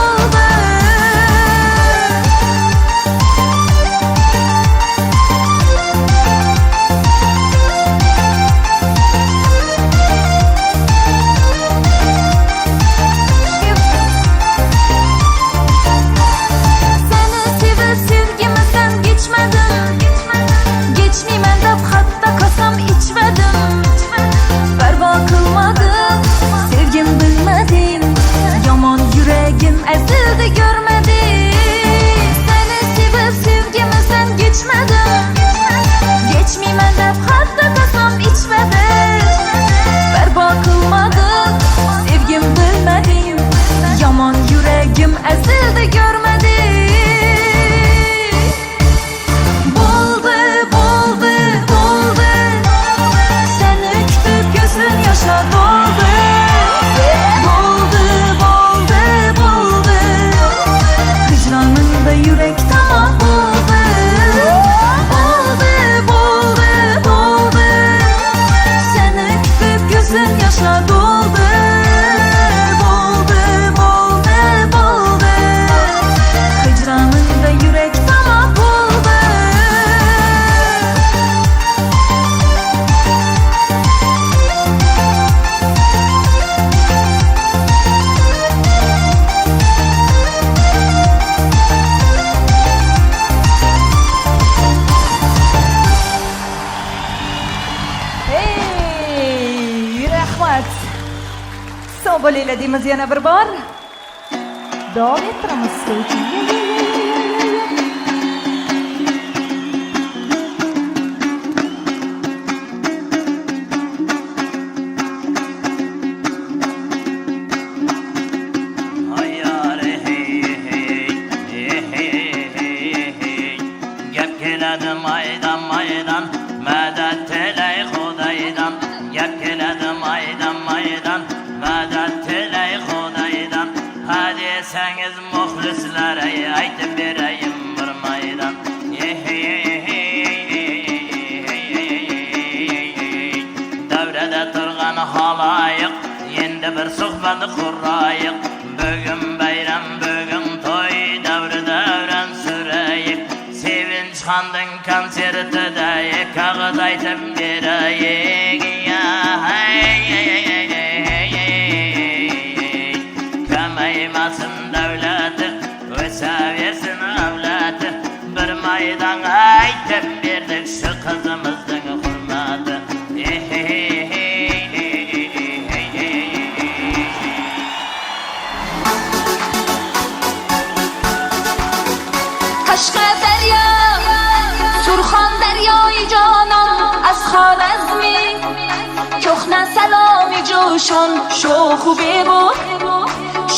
Ezildi görmedim, seni sevip sevgimizden geçmedim. Geçmeymen de hatta kasam içmedim. Berba kılmadım, sevgim bilmedim. Yaman yüreğim ezildi görmedim. Buldu. Seni öpüp gözün yaşa doldu. Hicranında yürek tamam buldu. Boldu. Seni öpüp gözün yaşa doldu. Boldu. Hicranında yürek tamam buldu. Hey, rahmat. Sog' bo'linglar deymiz yana bir bor. Davom ettiramiz sizlar uchun. Gap keladi maydan madad tilay Xudaydan. Gap keladi maydan madad tilay Xudaydan. Hadisangiz muxlislar aytib berayim bir maydan. Davrada turgan haloyiq, endi bir suhbat qurayıq. Bugun bayram, bugun to'y, davran surayıq. Sevinç xandın konsertida kağıt aytib berayik. Kamaymasin davlati, o'saversin avlati. Bir maydan aytib berdik shu qizimizning hurmati. Qashqadaryo, Surxondaryoyi jonon, az Xorazmi. Ko'hna salomi jo'shon, sho'xu bebo.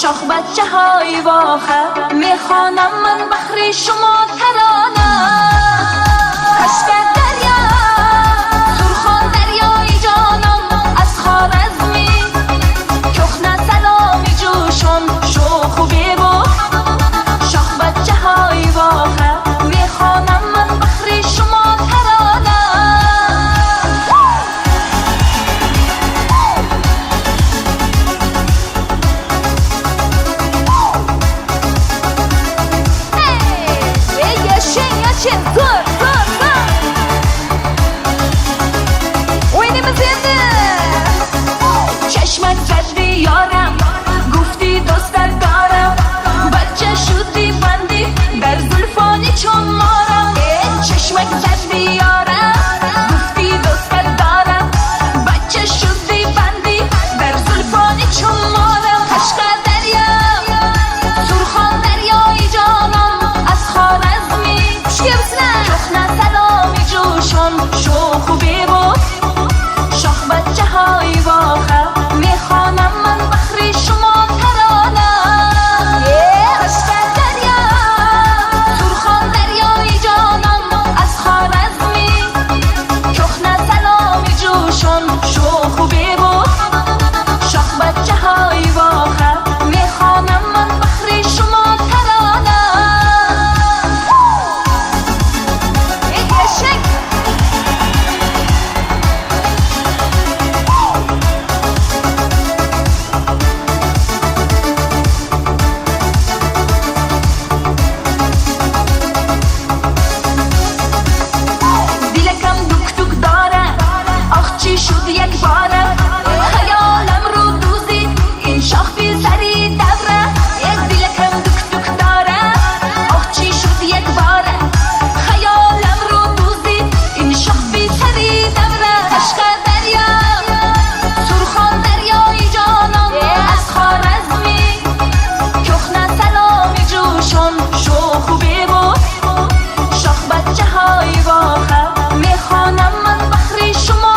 Shohbachchahoy voha, mehmonamman bahri shumo tarona. Qashqadaryo, Surxondaryoyi jonon, az Xorazmi. Ko'hna salomi jo'shon, sho'xu bebo. Shohbachchahoy voha, mehmonamman bahri shumo tarona. شوخ و بی‌بو شاخ بچه های واقع میخوانم من بخری شما ترانه چی شد یک باره خیالم رو دوزید این شاخ بی سری دوره یک دلکم دک دک داره آخ چی شد یک باره خیالم رو دوزید این شاخ بی سری دوره عشق دریا سرخان دریای جانم از خوارزمی کخنه سلامی جوشم شوخ و بی‌بو شاخ بچه های واقع میخوانم من بخری شما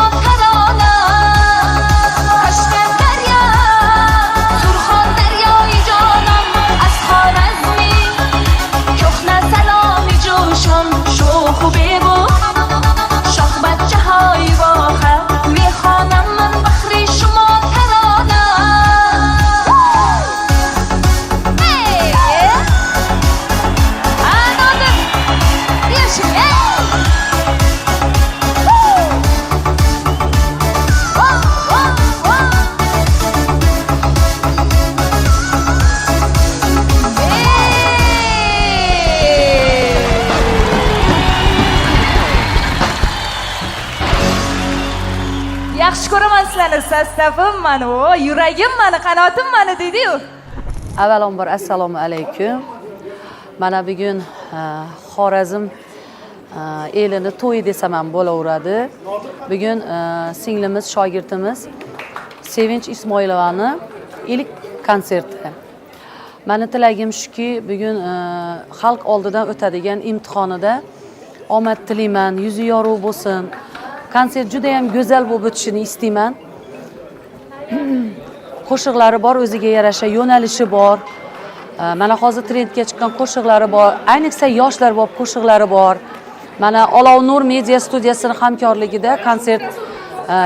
yaxshi ko'raman sizlarni sostavim mani o yuragim mani qanotim mani deydi-yu. Avvalambor assalomu alaykum. Mana bugun Xorazm elini to'yi desam ham bo'laveradi. Bugun singlimiz, shogirdimiz Sevinch Ismoilovani ilk konserti. Mani tilagim shuki, bugun xalq oldidan o'tadigan imtihonida omad tilayman, yuzi yorug' bo'lsin. Konsert juda ham go'zal bo'lib o'tishini istayman. Qo'shiqlari bor, o'ziga yarasha yo'nalishi bor. Mana hozir trendga chiqqan qo'shiqlari bor, ayniqsa yoshlar bor qo'shiqlari bor. Mana Olov Nur media studiyasining hamkorligida konsert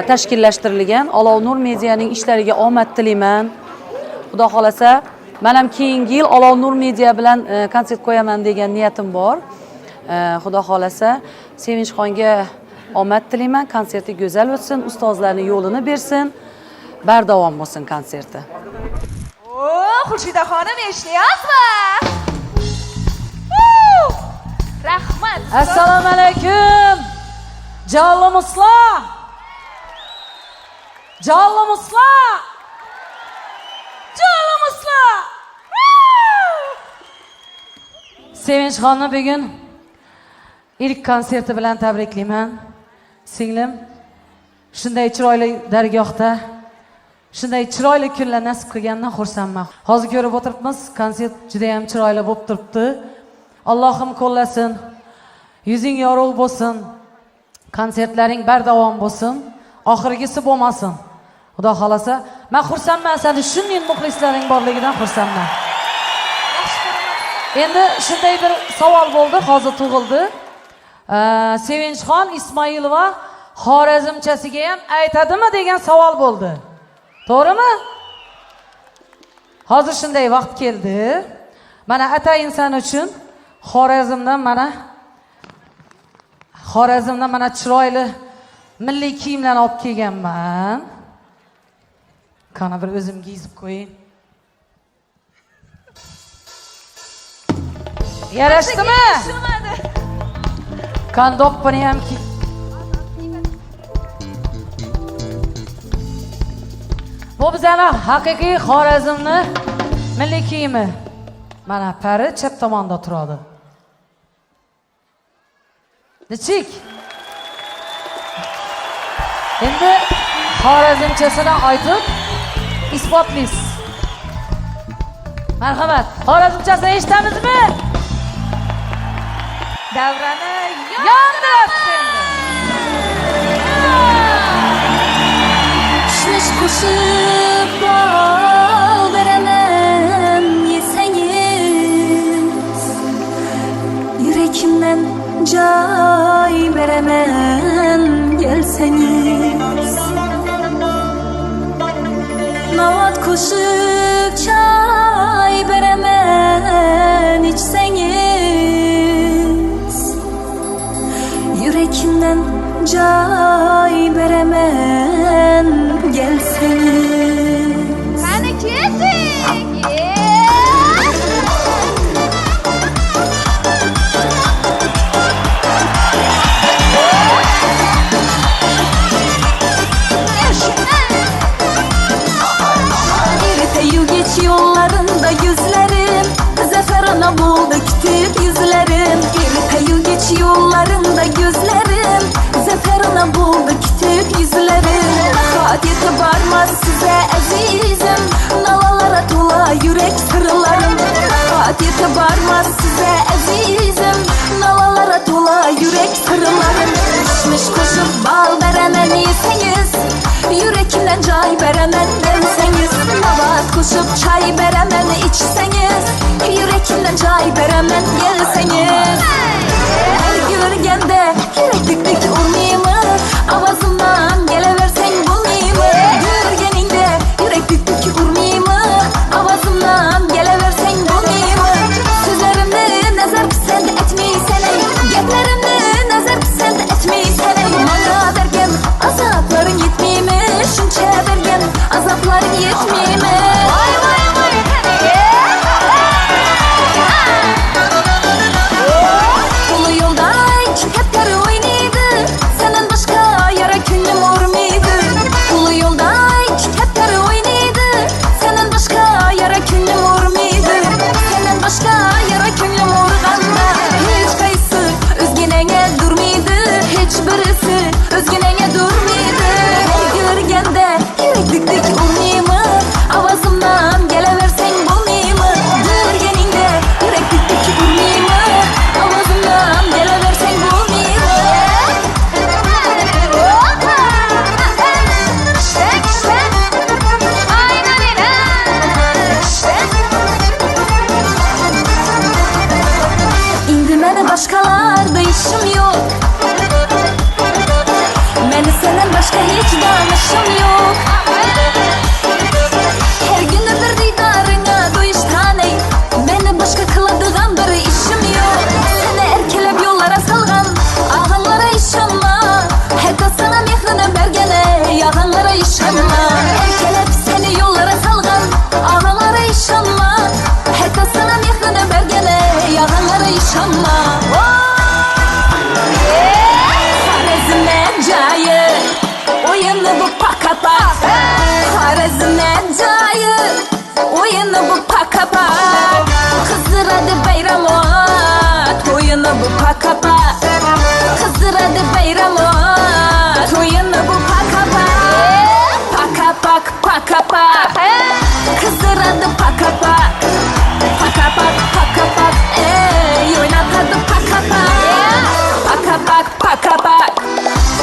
tashkillashtirilgan. Olov Nur medianing ishlariga omad tilayman. Xudo xolasa, men ham keyingi yil Olov Nur media bilan konsert qo'yaman degan niyatim bor. Xudo xolasa, Sevinchxonga omad tilayman, konserti go'zal o'tsin, ustozlarning yo'lini bersin, bardavom bo'lsin konserti. Xurshida xonim eshityapsizmi? Rahmat. Assalomu alaykum. Jallomuslar. Jallomuslar. Jallomuslar. Sevinchxonni bugun ilk konserti bilan tabriklayman. Singlim, shunday chiroyli dargohda, shunday chiroyli kunlar nasib qilgandan xursandman. Hozir ko'rib o'tiribmiz, konsert juda ham chiroyli bo'lib turibdi. Allohim qo'llasin, yuzing yorug' bo'lsin, konsertlaring bardavom bo'lsin, oxirgisi bo'lmasin. Xudo xolasa, men xursandman, seni shunday muxlislaring borligidan xursandman. Endi shunday bir savol bo'ldi, hozir tug'ildi. Sevinchxon Ismoilova Xorazmchasiga ham aytadimi degan savol bo'ldi. To'g'rimi? Hozir shunday vaqt keldi. Mana atayin sen uchun Xorazmdan mana chiroyli milliy kiyimlarni olib kelganman. Qani bir o'zim giyib qo'ying. Yarashdimi? Kandoppani ham ki. Bu bizning haqiqiy Xorazmni milliy kiyimi. Mana pari chap tomonda turadi. Nechik? Endi Xorazmchasini aytib isbotlaysiz. Marhamat. Xorazmchasini eshitamizmi? Davrani yondirasiz. Şiş koşup bal veremem yeseniz, yürekimden cay veremem gelseniz. koşuk çay beramen içseniz, yürekinden cay beramen gelseniz. Hani kesik? Geç yollarında yüzlerim, zafer ana buldu kütük yüzlerim. İrteyu geç yollarında gözlerim, zafer ana buldu kütük yüzlerim. Hadiyeti varmaz size azizim, nalalara tola yürek sırlarım. Hadiyeti varmaz size azizim, nalalara tola yürek sırlarım. Pişmiş koşup bal beremen yeseniz, yürekimden cay beremen denseniz. Navat koşup çay beremen içseniz, yürekimden cay beremen gelseniz. Her görgende yürek dik dik urmayımı, avazımdan geleversen bulmayımı. Görgeninde yürek dik dik urmayımı, avazımdan geleversen bulmayımı. Sözlerimde nazar pisend etmeysen, geplerimde nazar pisend etmeysen. Bana derken azapların yetmeyimi, şunça derken azapların yetmeyimi. Vay vay vay. Ulu yolda kitaplar oynaydı, senden başka yara künlüm urmaydı. Ulu yolda kitaplar oynaydı, senden başka yara künlüm urmaydı. Senden başka yara künlüm urganda, hiç kayısı özgenenge durmaydı. Hiç birisi özgenenge durmaydı. Her görgende yürek dik dik urmayımı, avazımdan geleversen bulmayımı. Görgeninde yürek dik dik urmayımı, avazımdan geleversen bulmayımı. Şek şek. Aynen öyle. Şek. İndi meni başkalarda işim yok, meni senden başka hiç danışım yok. Her günü bir diydarına doyuştan ey, beni başka kıladığın bir işim yok. Seni erkelep yollara salgan ağanlara işanma, hatta sana mehrini bergene yağanlara işanma. Erkelep seni yollara salgan ağanlara işanma, hatta sana mehrini bergene yağanlara işanma. Harazime cayı, oyunu bu paka pak. Harazime cayı, oyunu bu paka pak. Kızdıradı bayramot, oyunu bu paka pak. Kızdıradı bayramot, oyunu bu paka pak. Paka pak, paka pak. Kızdıradı paka pak. Paka pak, paka pak. Ey oynatadı paka pak. Paka pak, paka pak.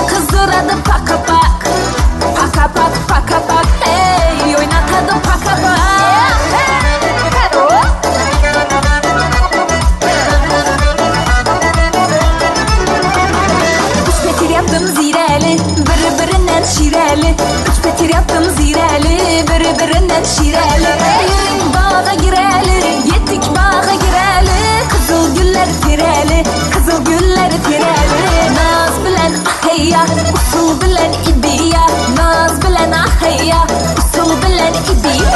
Kızdıradı paka pak. Paka pak, paka pak. Ey oynatadı paka pak. Üç petir yaptım zireli, birbirinden şireli. Üç petir yaptım zireli, birbirinden şireli. Yüreğim bağa gireli, yettik bağa gireli. Kızıl güller tireli, kızıl güller tireli. Naz bilen aheyya, usul bilen ibiya. Naz bilen aheyya, usul bilen ibiya.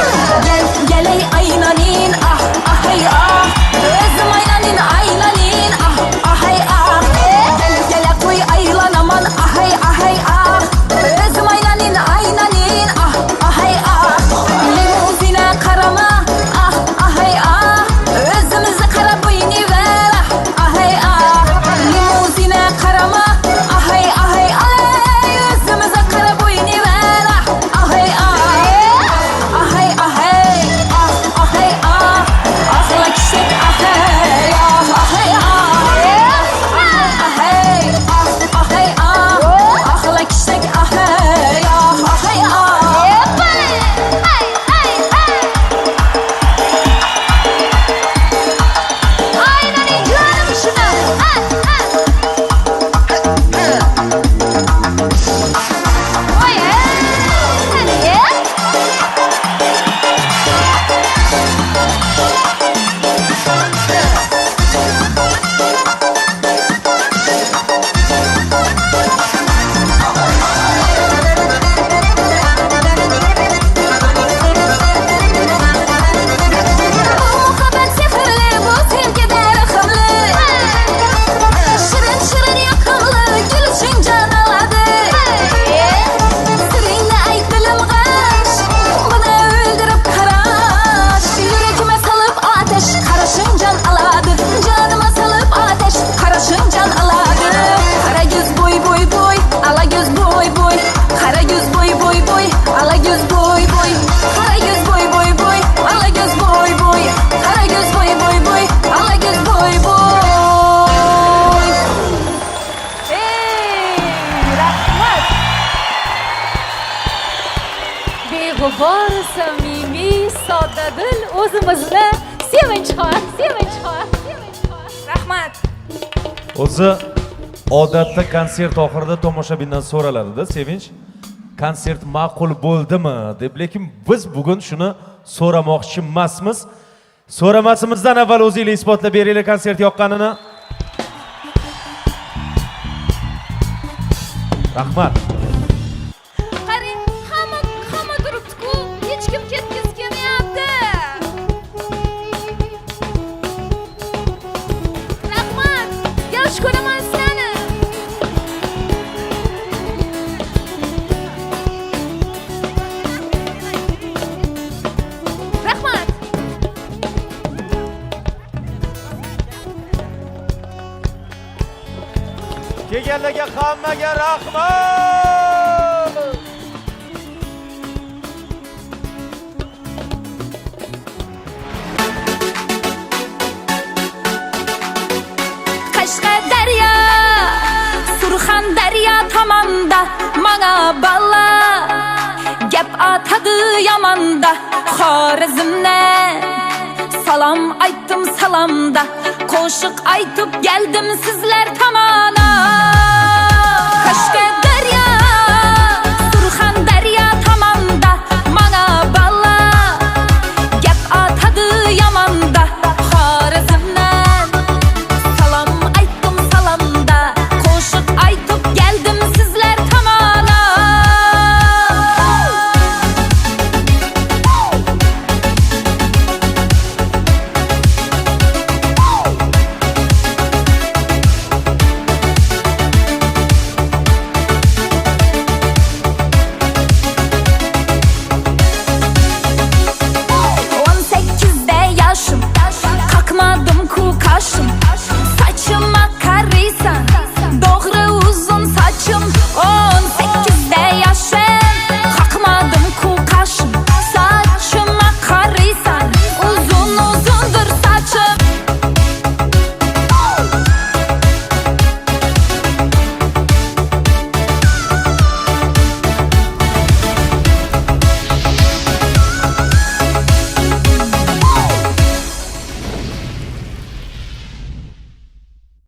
Gel geley aynanin ah ahey ah. Özüm aynanin aynanin ah ahey ah. Gel gele koy aylan aman ahey ahey ah. Özüm aynanin aynanin ah ahey ah. Limuzine boy boy, qara göz boy boy boy, ala göz boy boy, qara göz boy boy boy, ala göz boy boy. Rahmat. Beg'ubor, samimiy, soddadil o'zimizni sevinchxon. Rahmat. O'zi odatda konsert oxirida tomoshabindan so'raladi-da, Sevinch, konsert ma'qul bo'ldimi deb, lekin biz bugun shuni so'ramoqchi emasmiz. So'ramasimizdan avval o'zingiz isbotlab beringlar konsert yoqqanini. Rahmat. Qarang, hamma turibdi-ku, hech kim ketgisi kelmayapti. Rahmat. Yaxshi ko'raman sizlarni. Rahmat. Kelganlarga hammaga rahmat. Qashqadaryo, Surxondaryo tomonda mana balla gap atadi yomonda. Xorazmdan salom aytdim salomda, qo'shiq aytib keldim sizlar tomona.